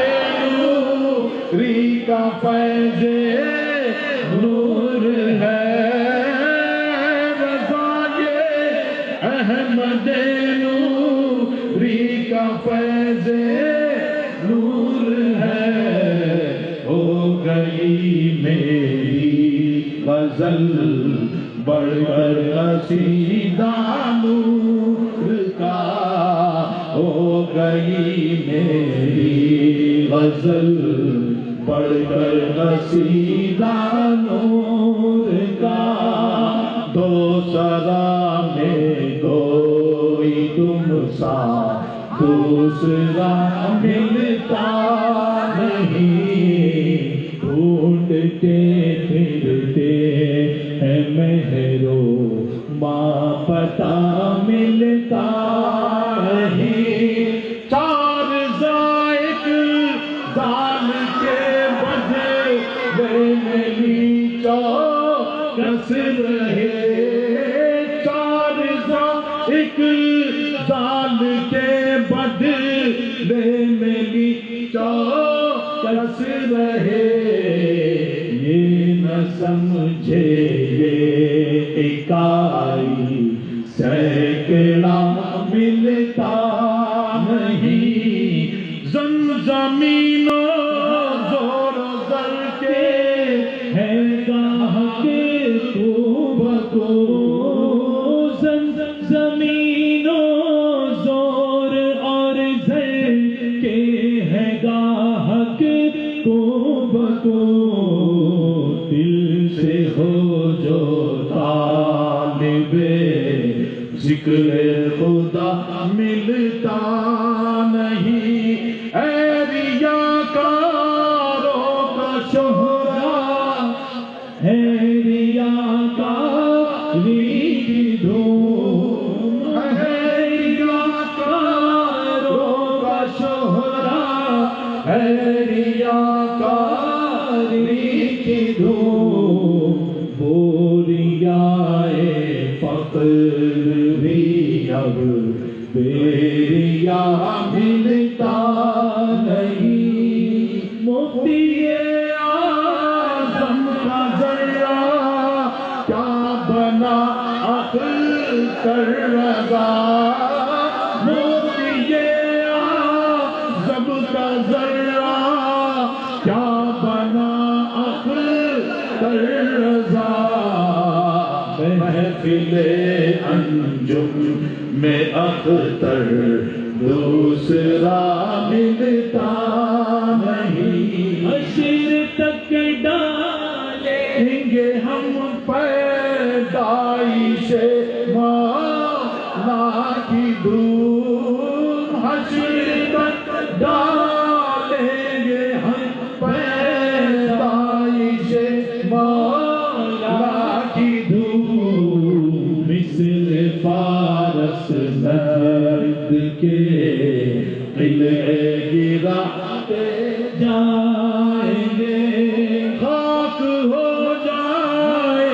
نوری کا فیض نور ہے، رضا یہ احمد نوری کا فیض نور ہے، ہو گئی میری غزل بڑھ کر قصیدہ نور کا، ہو گئی میری غزل بڑھ کر قصیدہ نور کا، دو سرا میں کوئی تم سا دوسرا ملتا نہیں، ڈھونڈتے پھرتے ہیں مہرو ماں پتہ ملتا نہیں، چار ذائق دال کے بدلے میں چوکس رہے، چار ذائق دال کے بدلے میں چوکس رہے، یہ نہ سمجھے یہ اکائی سینکڑا ملتا نہیں، زمین و زور و زر کے ہے گاہ کے تو بکو، زمین و زور اور زر کے ہے گاہ کے تو بکو، دل سے ہو جو طالب ذکر خدا ملتا نہیں، اے ریاکاروں کا شہرا ہے ریاکاری کی دھوم، ہے ریاکاروں کا شہرا ہے ریاکاری کی دھوم، بوریائے فقر بھی اب بیریا ملتا نہیں، مفتی اعظم کا ذرہ کیا بنا اختر رضا، مفتی اعظم کا ذرہ کیا بنا اختر رضا، محفل انجم میں اختر دوسرا ملتا نہیں، حشر تک ڈالیں گے ہم پیدائش مولا کی دھوم، حشر تک ڈالیں گے ہم پیدائش مولا کی دھوم، مثل فارس نجد کے قلعے گراتے جائیں گے، خاک ہو جائے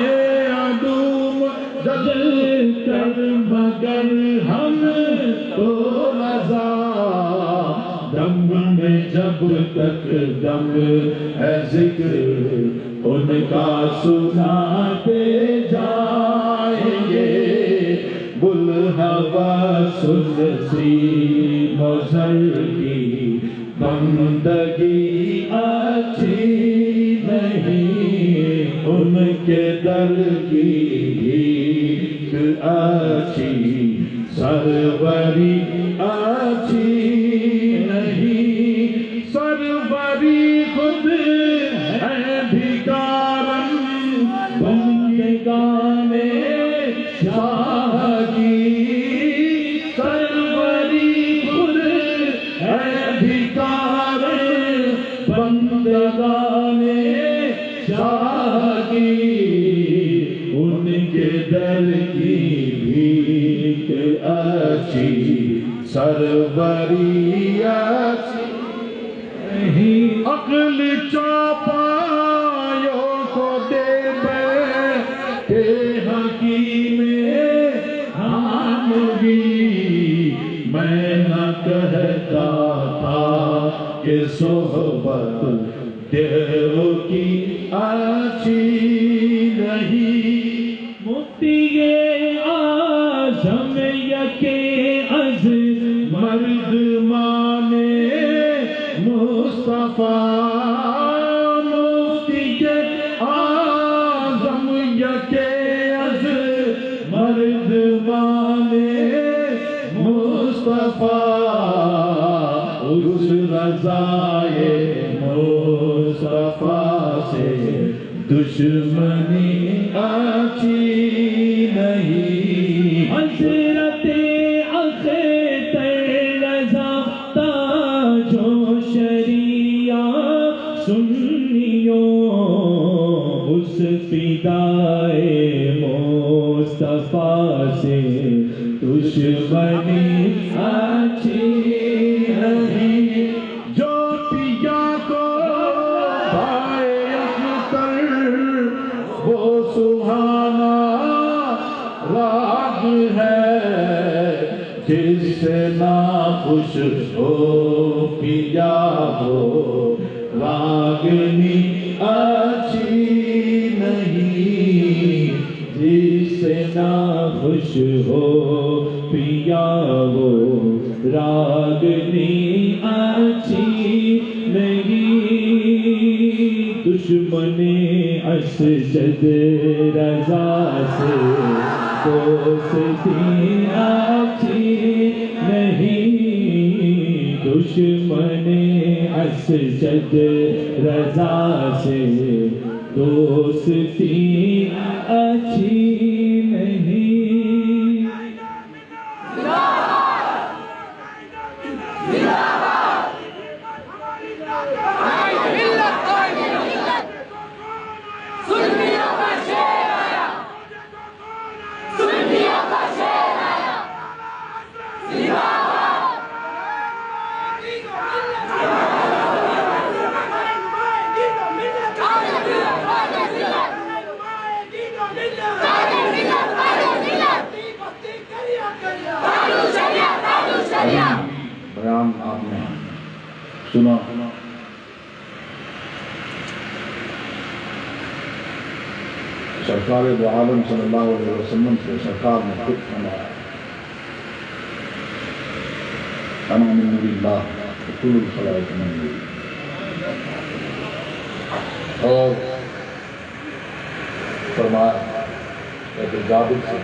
عدوم جل کر مگر ہم تو رضا، دم میں جب تک دم ہے ذکر ان کا سناتے جائیں گے، سلسی مزر کی بندگی اچھی نہیں، ان کے در کی بھیک اچھی سروری اچھی نہیں، سروری خود ہے بھکارن بندگان شاہ کی، سروری خود ہے بھکارن بندگان شاہ کی، ان کے در کی بھیک اچھی سروری اچھی عقل چوپایوں کو دے بیٹھے حکیم حامدی میں نہ کہتا تھا کہ صحبت دیو کی اچھی نہیں مفتی اعظم یکے از مرد مانے مصطفیٰ مفتی اعظم یکے از مرد مانے مصطفیٰ اس رضائے مصطفیٰ سے دشمنی اچھی نہیں حضرت اختر رضا تاج و شریعت سنیوں اس فدائے مصطفیٰ سے دشمنی اچھی نہیں جو پیا کو پائے اختر وہ سبحانہ راگ ہے جس سے ناخوش ہو پیا ہو راگنی اچھی نہیں جس سے ناخوش ہو پیا وہ راگنی اچھی نہیں دشمن اسجد رضا سے دوستی اچھی نہیں دشمن اسجد رضا سے دوستی اچھی نہیں ملت قائد ملت سنیوں کا شیر آیا سنیوں کا شیر آیا بیان آپ نے سنا سرکار دو عالم صلی اللہ علیہ وسلم سے سرکار نے خود فرمایا انا من نور اللہ کل الخلائق من نور اور فرمایا کہ جابر سے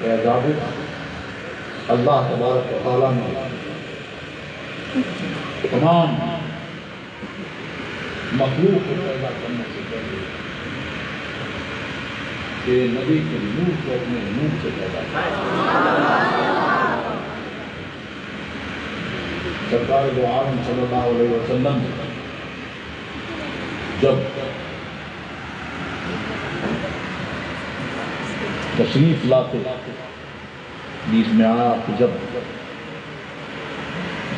اے جابر اللہ تبارک و تعالیٰ نے تمام مخلوق کو پیدا کرنے سے پہلے کہ نبی کے نور کو اپنے نور سے پیدا کیا سرکار دو عالم صلی اللہ علیہ وسلم جب تشریف لاتے بیچ میں آیا کہ جب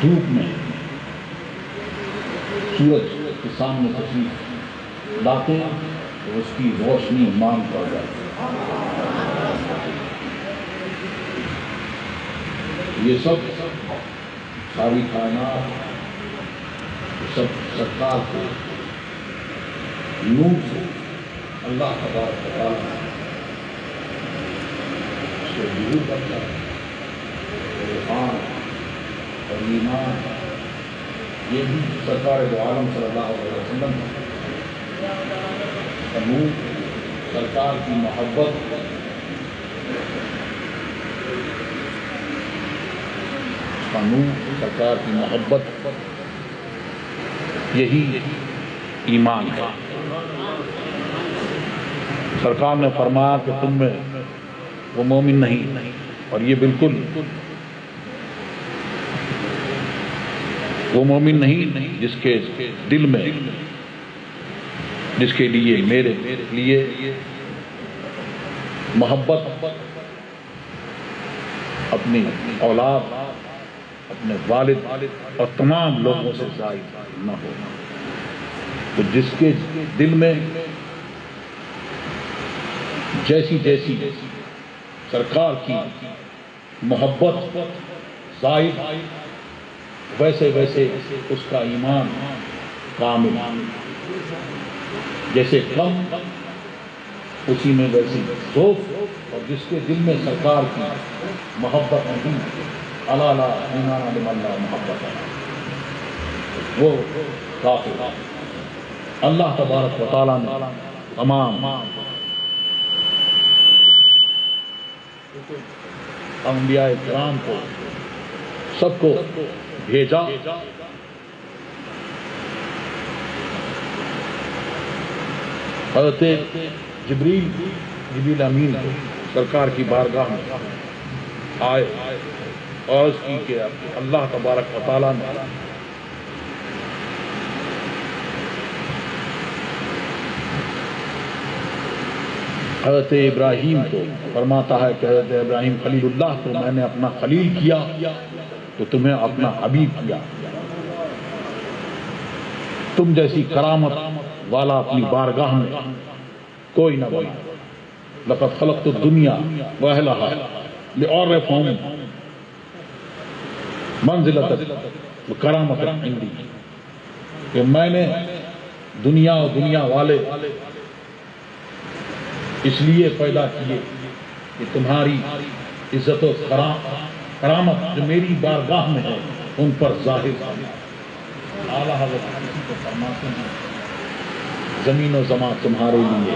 دھوپ میں سورج کے سامنے تشریف لاتے ہیں تو اس کی روشنی مان پڑ جاتی ہے یہ سب ساری کائنات سب سرکار کے نور سے اللہ تبارک و تعالیٰ سے ظہور کرتا ہے عرفان اور ایمان یہ بھی سرکار دو عالم صلی اللہ علیہ وسلم کا نور سرکار کی محبت نور سرکار کی محبت یہی ایمان ہے سرکار نے فرمایا کہ تم میں وہ مومن نہیں اور یہ بالکل وہ مومن نہیں جس کے دل میں جس کے لیے میرے لیے محبت اپنی اولاد، اپنے والد اور تمام لوگوں سے زائد نہ ہو۔ تو جس کے دل میں جیسی جیسی سرکار کی محبت زائد، ویسے ویسے اس کا ایمان کامل، جیسے کم اسی میں ویسی ذوق، اور جس کے دل میں سرکار کی محبت نہیں، الا لا ایمان لمن لا محبت ہے، وہ کافر۔ اللہ تبارک و تعالیٰ نے تمام انبیاء کرام کو سب کو بھیجا، حضرت جبریل امین کو سرکار کی بارگاہ میں آئے، عرض کی کہ اللہ تبارک و تعالیٰ نے حضرت ابراہیم کو فرماتا ہے کہ حضرت ابراہیم خلیل اللہ کو میں نے اپنا خلیل کیا تو تمہیں اپنا حبیب کیا، تم جیسی کرامت والا اپنی بارگاہ میں کوئی نہ بنا۔ لقد خلقت الدنیا واہلها لأعرفهم منزلتک وکرامتک عندی، کہ میں نے دنیا اور دنیا والے اس لیے پیدا کیے کہ تمہاری عزت و کرامت جو میری بارگاہ میں ہے ان پر ظاہر ہے۔ اعلیٰ حضرت کو فرماتے ہیں زمین و زمان تمہارے لیے،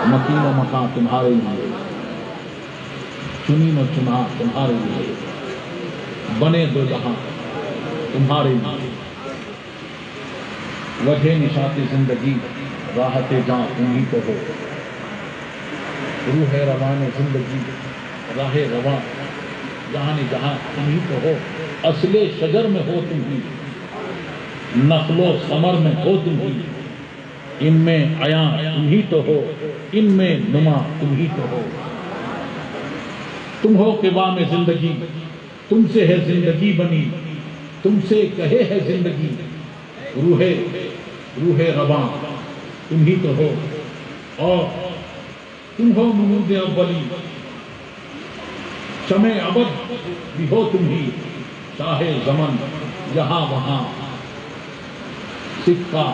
مکین و مکان تمہارے لیے، چنین و چنا تمہارے لیے، بنے دو جہاں تمہارے لیے، وجہ نشاط زندگی راحت جاں تمہیں تو ہو، روح روان زندگی راہ رواں جہاں جہاں تمہیں تو ہو، اصل شجر میں ہو تم ہی، نخل و ثمر میں ہو تم ہی، ان میں عیاں تم ہی تو ہو، ان میں نما تم ہی تو ہو، تم ہو قوام زندگی، تم سے ہے زندگی بنی، تم سے کہے ہے زندگی، روح رواں تم ہی تو ہو، اور تم ہو نمود اولی، شمع ابد بھی ہو تم ہی، شاہ زمن یہاں وہاں سکہ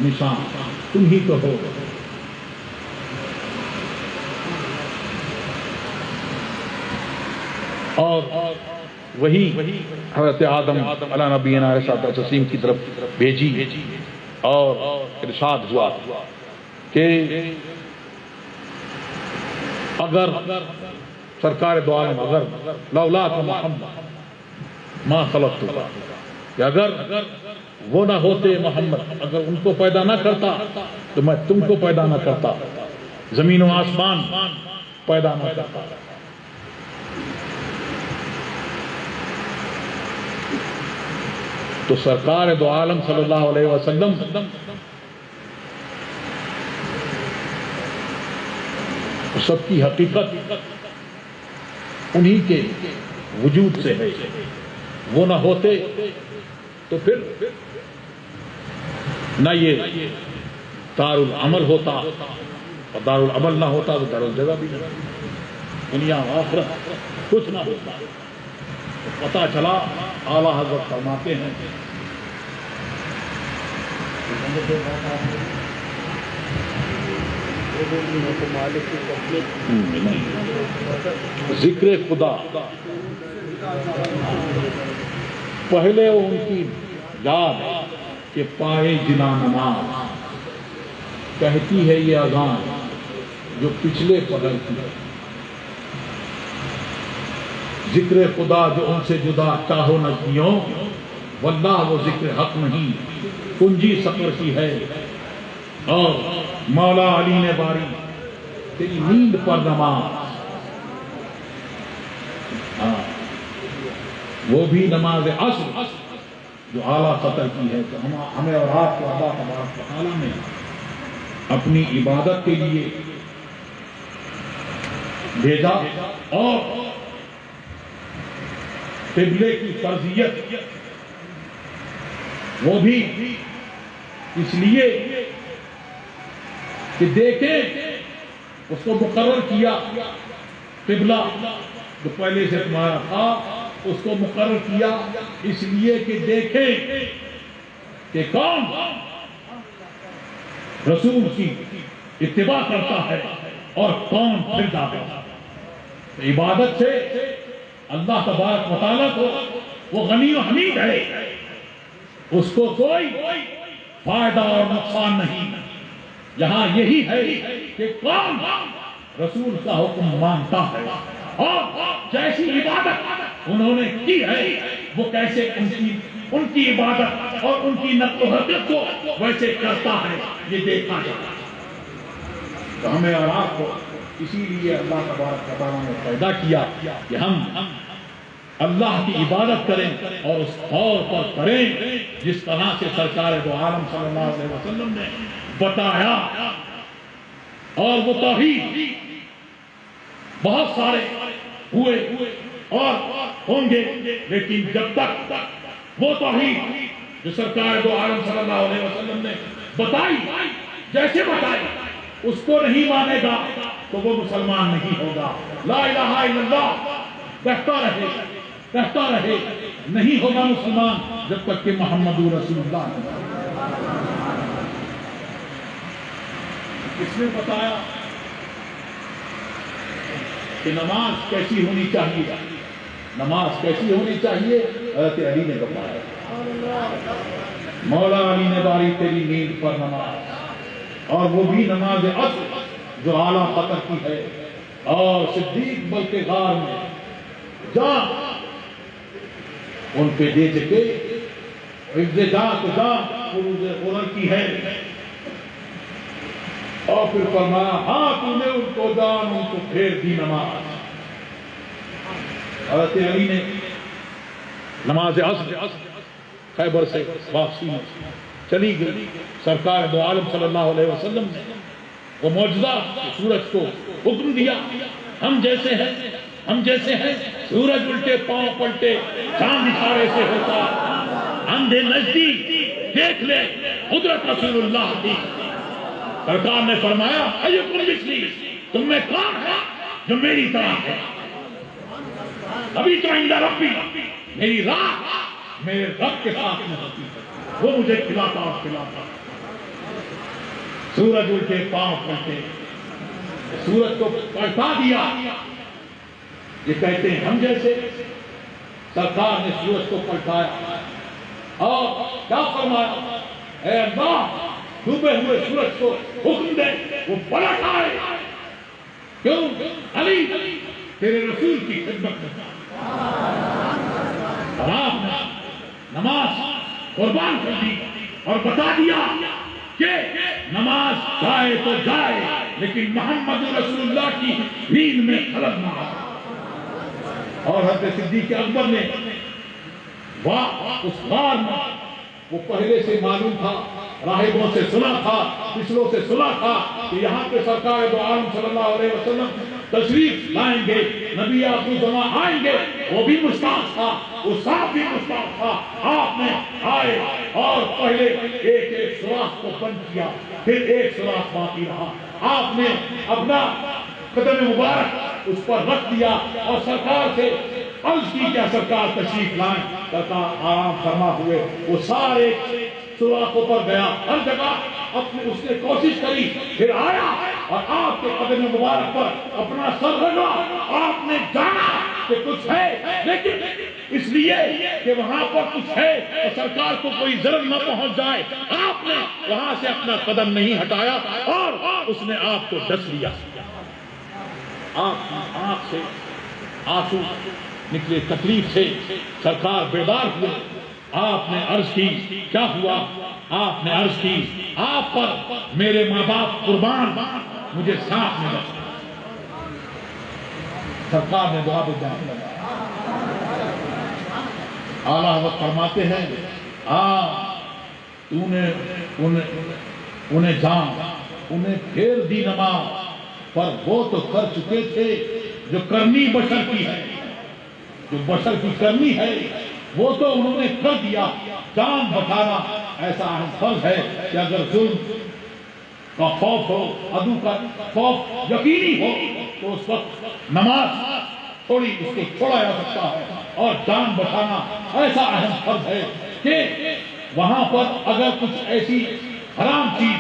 نشان تم ہی تو ہو۔ اور وہی حضرت آدم علیہ نبینا علیہ السلام کی طرف بھیجی، اور ارشاد ہوا کہ اگر سرکار دو عالم اگر لولاک محمد ما خلقتک، کہ اگر وہ نہ ہوتے محمد، اگر ان کو پیدا نہ کرتا تو میں تم کو پیدا نہ کرتا، زمین و آسمان پیدا نہ کرتا۔ تو سرکار دو عالم صلی اللہ علیہ وسلم سب کی حقیقت انہی کے وجود سے ہے، وہ نہ ہوتے تو پھر نہ یہ دار العمل ہوتا، اور دار العمل نہ ہوتا تو دار الجزا بھی نہ، دنیا آخرت کچھ نہ ہوتا۔ تو پتہ چلا، اعلیٰ حضرت فرماتے ہیں ذکر خدا پہلے ان کی یاد کہ پائے جنا نماز، کہتی ہے یہ اذان جو پچھلے پہر کی، ذکر خدا جو ان سے جدا چاہو نہ کیوں، واللہ وہ ذکر حق نہیں، کنجی سفر کی ہے، اور مولا علی نے باری تیری نیند پر نماز، وہ بھی نماز عصر جو اعلیٰ قطر کی ہے۔ تو ہمیں اور آپ کو اللہ تبارک و تعالیٰ نے اپنی عبادت کے لیے بھیجا، اور قبلے کی فرضیت وہ بھی اس لیے کہ دیکھیں اس کو مقرر کیا قبلہ جو پہلے سے تمہارا تھا اس کو مقرر کیا اس لیے کہ دیکھیں کہ کون رسول کی اتباع کرتا ہے اور کون پھرتا ہے۔ عبادت سے اللہ تبارک و تعالیٰ کو وہ غنی و حمید ہے، اس کو کوئی فائدہ اور نقصان نہیں۔ یہاں یہی ہے کہ کون رسول کا حکم مانتا ہے اور جیسی عبادت انہوں نے کی ہے وہ کیسے ان کی عبادت اور ان کی نقل و حرکت کو ویسے کرتا ہے یہ دیکھا جاتا ہے۔ تو ہمیں اور آپ کو اسی لیے اللہ تبارک و تعالیٰ نے پیدا کیا کہ ہم اللہ کی عبادت کریں اور اس طور پر کریں جس طرح سے سرکار دو عالم صلی اللہ علیہ وسلم نے بتایا۔ اور وہ توحید بہت سارے ہوئے اور ہوں گے، لیکن جب تک وہ توحید جو سرکار دو عالم صلی اللہ علیہ وسلم نے بتائی جیسے بتائی اس کو نہیں مانے گا تو وہ مسلمان نہیں ہوگا۔ لا الہ الا اللہ کہتا رہے نہیں ہوگا مسلمان جب تک کہ محمد رسول اللہ اس نے بتایا کہ نماز کیسی ہونی چاہیے، نماز کیسی ہونی چاہیے حضرت علی نے بتایا۔ مولا علی نے باری تیری نیند پر نماز، اور وہ بھی نماز عصر جو اعلیٰ قدر کی ہے، اور صدیق بلکہ غار میں جا ان پہ دے چکے حفظ فروض قرآن کی ہے، اور پھر فرمایا ہاں تو نے ان کو جان ان کو پھیر دی نماز۔ حضرت علی نے نماز عصر خیبر سے واپسی میں چلی گئی، سرکار دو عالم صلی اللہ علیہ وسلم نے وہ معجزہ سورج کو حکم دیا ہم جیسے ہیں سورج الٹے پاؤں پلٹے چاند اشارے سے ہوتا، اندھے نزدیک دیکھ لے قدرت رسول اللہ کی۔ سرکار نے فرمایا ایکم مثلی، تم میں کون ہے جو میری طرح ہے؟ ابھی تو عند ربی، میری راہ میرے رب کے ساتھ میں ہوتی ہے، وہ مجھے کھلاتا اور کھلاتا۔ سورج الٹے پاؤں پلٹے، سورج کو پلٹا دیا، یہ کہتے ہیں ہم جیسے۔ سرکار نے سورج کو پلٹایا اور کیا فرمایا اے اللہ ڈوبے ہوئے سورج کو حکم دے وہ پلٹ آئے۔ کیوں؟ علی تیرے رسول کی خدمت میں۔ اور آپ نے نماز قربان کر دی اور بتا دیا کہ نماز جائے تو جائے لیکن محمد رسول اللہ کی دین میں خلل نہ آئے۔ اور حضرت صدیق اکبر نے اس غار میں وہ پہلے سے معلوم تھا، راہبوں سے سنا تھا، پچھلوں سے سنا تھا کہ یہاں پہ سرکار دو عالم صلی اللہ علیہ وسلم تشریف لائیں گے، نبی آخری زمان آئیں گے، وہ بھی مشتاق تھا، وہ صاحب بھی مشتاق تھا۔ آپ نے آئے اور پہلے ایک سوراخ کو بند کیا، پھر ایک سوراخ باقی رہا۔ آپ نے اپنا قدم مبارک اس پر رکھ دیا اور سرکار سے عرض کی کیا سرکار تشریف لائیں۔ سرکار آرام فرما ہوئے وہ سارے سوراخوں پر گیا، ہر جگہ اس نے کوشش کری، پھر آیا اور آپ کے قدم مبارک پر اپنا سر رگڑا۔ آپ نے جانا کہ کچھ ہے، لیکن اس لیے کہ وہاں پر کچھ ہے اور سرکار کو کوئی ضرر نہ پہنچ جائے، آپ نے وہاں سے اپنا قدم نہیں ہٹایا اور اس نے آپ کو ڈس لیا۔ آپ کی آنکھ سے آنسو نکلے، تکلیف سے سرکار بیدار ہوئے۔ آپ نے عرض کی کیا ہوا؟ آپ نے عرض کی آپ پر میرے ماں باپ قربان، مجھے ساتھ میں رکھا۔ سرکار نے دعا بجانے لگا۔ اعلیٰ حضرت فرماتے ہیں تو نے انہیں جان، انہیں پھیر دی نماز، پر وہ تو کر چکے تھے جو کرنی بشر کی ہے۔ جو بشر کی کرنی ہے وہ تو انہوں نے کر دیا. جان بچانا ایسا اہم فرض ہے کہ اگر ظلم کا خوف ہو، عدو کا خوف یقینی ہو، تو اس وقت نماز تھوڑی اس کو چھوڑا جا سکتا ہے. اور جان بچانا ایسا اہم فرض ہے کہ وہاں پر اگر کچھ ایسی حرام چیز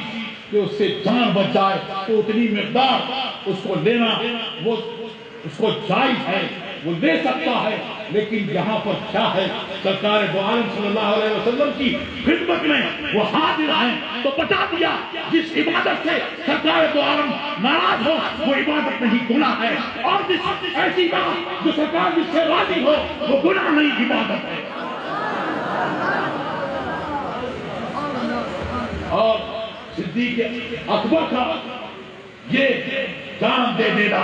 کہ اس سے جان بچ جائے تو اتنی مقدار اس کو لینا وہ اس کو جائز ہے، وہ لے سکتا ہے. لیکن یہاں پر کیا ہے، سرکار دو عالم صلی اللہ علیہ وسلم کی خدمت میں وہ حاضر ہیں تو بتا دیا جس عبادت سے سرکار دو عالم ناراض ہو وہ عبادت نہیں گناہ ہے، اور جس ایسی بات جو سرکار جس سے راضی ہو وہ گناہ نہیں عبادت ہے. اور صدیق اکبر کا یہ جان دے دینا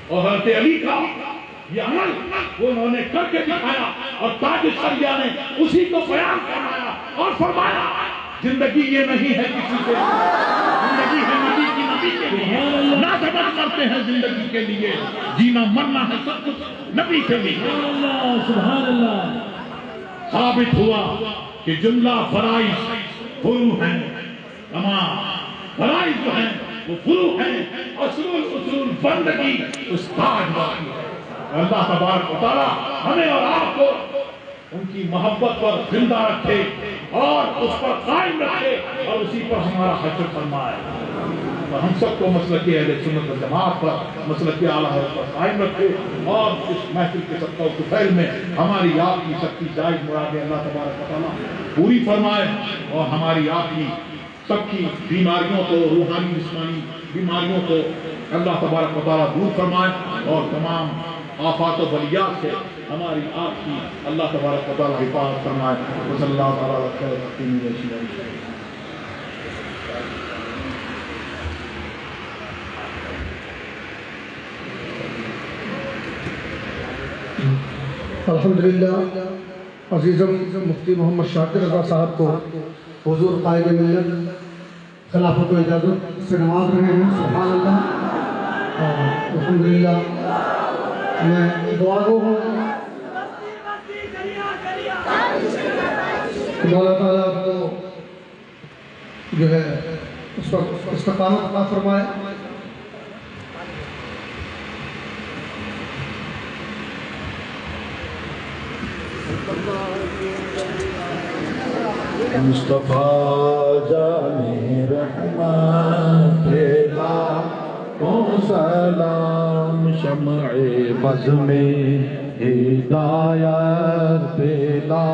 اور حضرت علی کا یہ عمل وہ انہوں نے کر کے دکھایا، اور تاج شریعہ نے اسی کو بیان فرمایا اور فرمایا زندگی یہ نہیں ہے کسی کے لیے، زندگی ہے نبی کی، نبی کے لیے. نہ سبب کرتے ہیں زندگی کے لیے، جینا مرنا ہے سب کچھ نبی کے لیے. سبحان اللہ. ثابت ہوا کہ جملہ فرائض فرو ہیں، تمام فرائض جو ہیں وہ فرو ہیں، اصول بندگی استاد باقی ہے. اللہ تبارک و تعالی ہمیں اور آپ کو ان کی محبت پر زندہ رکھے اور اس پر قائم رکھے اور اسی پر ہمارا حشر فرمائے. اور ہم سب کو مسلک اہل سنت والجماعت پر، مسلک اعلیٰ حضرت پر قائم رکھے، اور اس محفل کے صدقہ و طفیل میں ہماری آپ کی سب کی جائز مرادیں اللہ تبارک و تعالی پوری فرمائے، اور ہماری آپ کی سب کی بیماریوں کو، روحانی جسمانی بیماریوں کو اللہ تبارک و تعالی دور فرمائے، اور تمام آفات و بلیات سے ہماری آپ کی اللہ تبارک و تعالی حفاظت فرمائے. وصلی اللہ تعالی علیہ وسلم. الحمدللہ عزیزم مفتی محمد شاکر رضا صاحب کو حضور قائد ملت خلافت و اجازت سے نواز رہے ہیں. سبحان اللہ. الحمدللہ میں دعا گو ہوں کہ اللہ تعالیٰ کو جو ہے اس پر استقامت عطا فرمائے. مصطفیٰ جان رحمت پھیلا کو سلام، شمع بز میں ہدایت پھیلا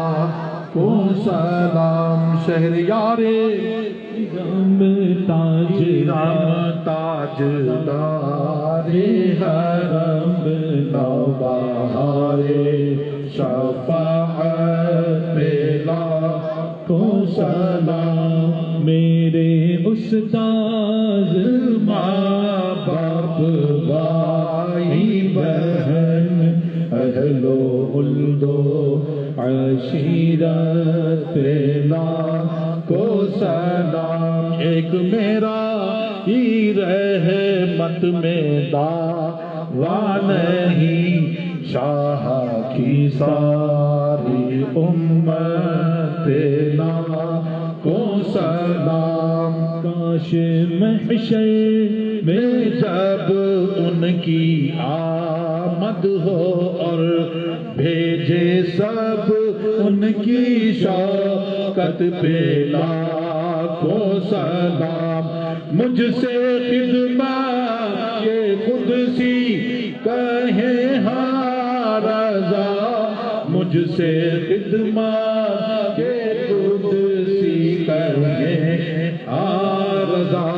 کو سلام. شہریار غم تاجدار حرم نوبہار شفاعت پھیلا کو سلام. میرے استاذ ماں باپ بھائی بہن اہل و ولد و عشیرت پھیلا کو سلام. ایک میرا ہی رحمت میں دعویٰ نہیں، شاہ کی ساری امت پھیلا کو سلام. کاش محشر میں جب ان کی آمد ہو اور بھیجے سب ان کی شوکت پھیلا کو سلام. مجھ سے خدمت کے قدسی کہیں ہاں رضا، مجھ سے خدمت کے قدسی کہیں ہاں رضا.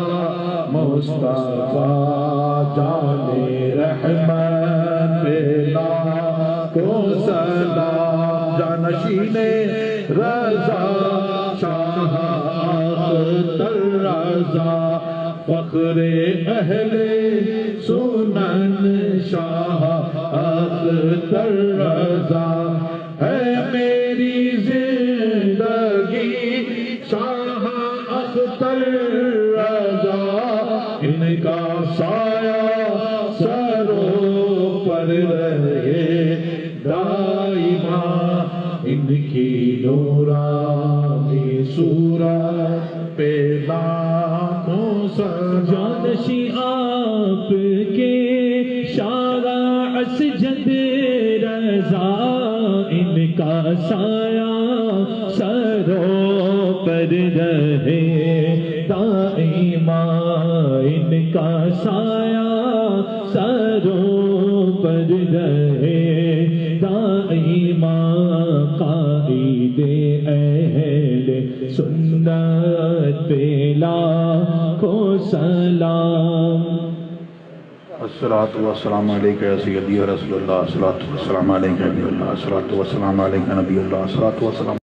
مصطفیٰ جان رحمت پھیلا کو سلام. جانشین رضا شاہ اختر رضا، فخر اہل سنن شاہ اختر رضا. ہے میری زندگی شاہ اختر رضا، ان کا سایہ سروں پر رہے ان کی نورانی صورت پہ لاکھوں سلام جانشی آپ کے شارع اسجد رضا ان کا سایہ سروں پر رہے دائما ان کا سایہ سروں پر رہے دائما قائد اہل سنت پہ لاکھوں سلام الصلاۃ والسلام علیکہ یا سیدی رسول اللہ، الصلاۃ والسلام علیکہ نبی اللہ، الصلاۃ والسلام علیکہ نبی اللہ، الصلاۃ والسلام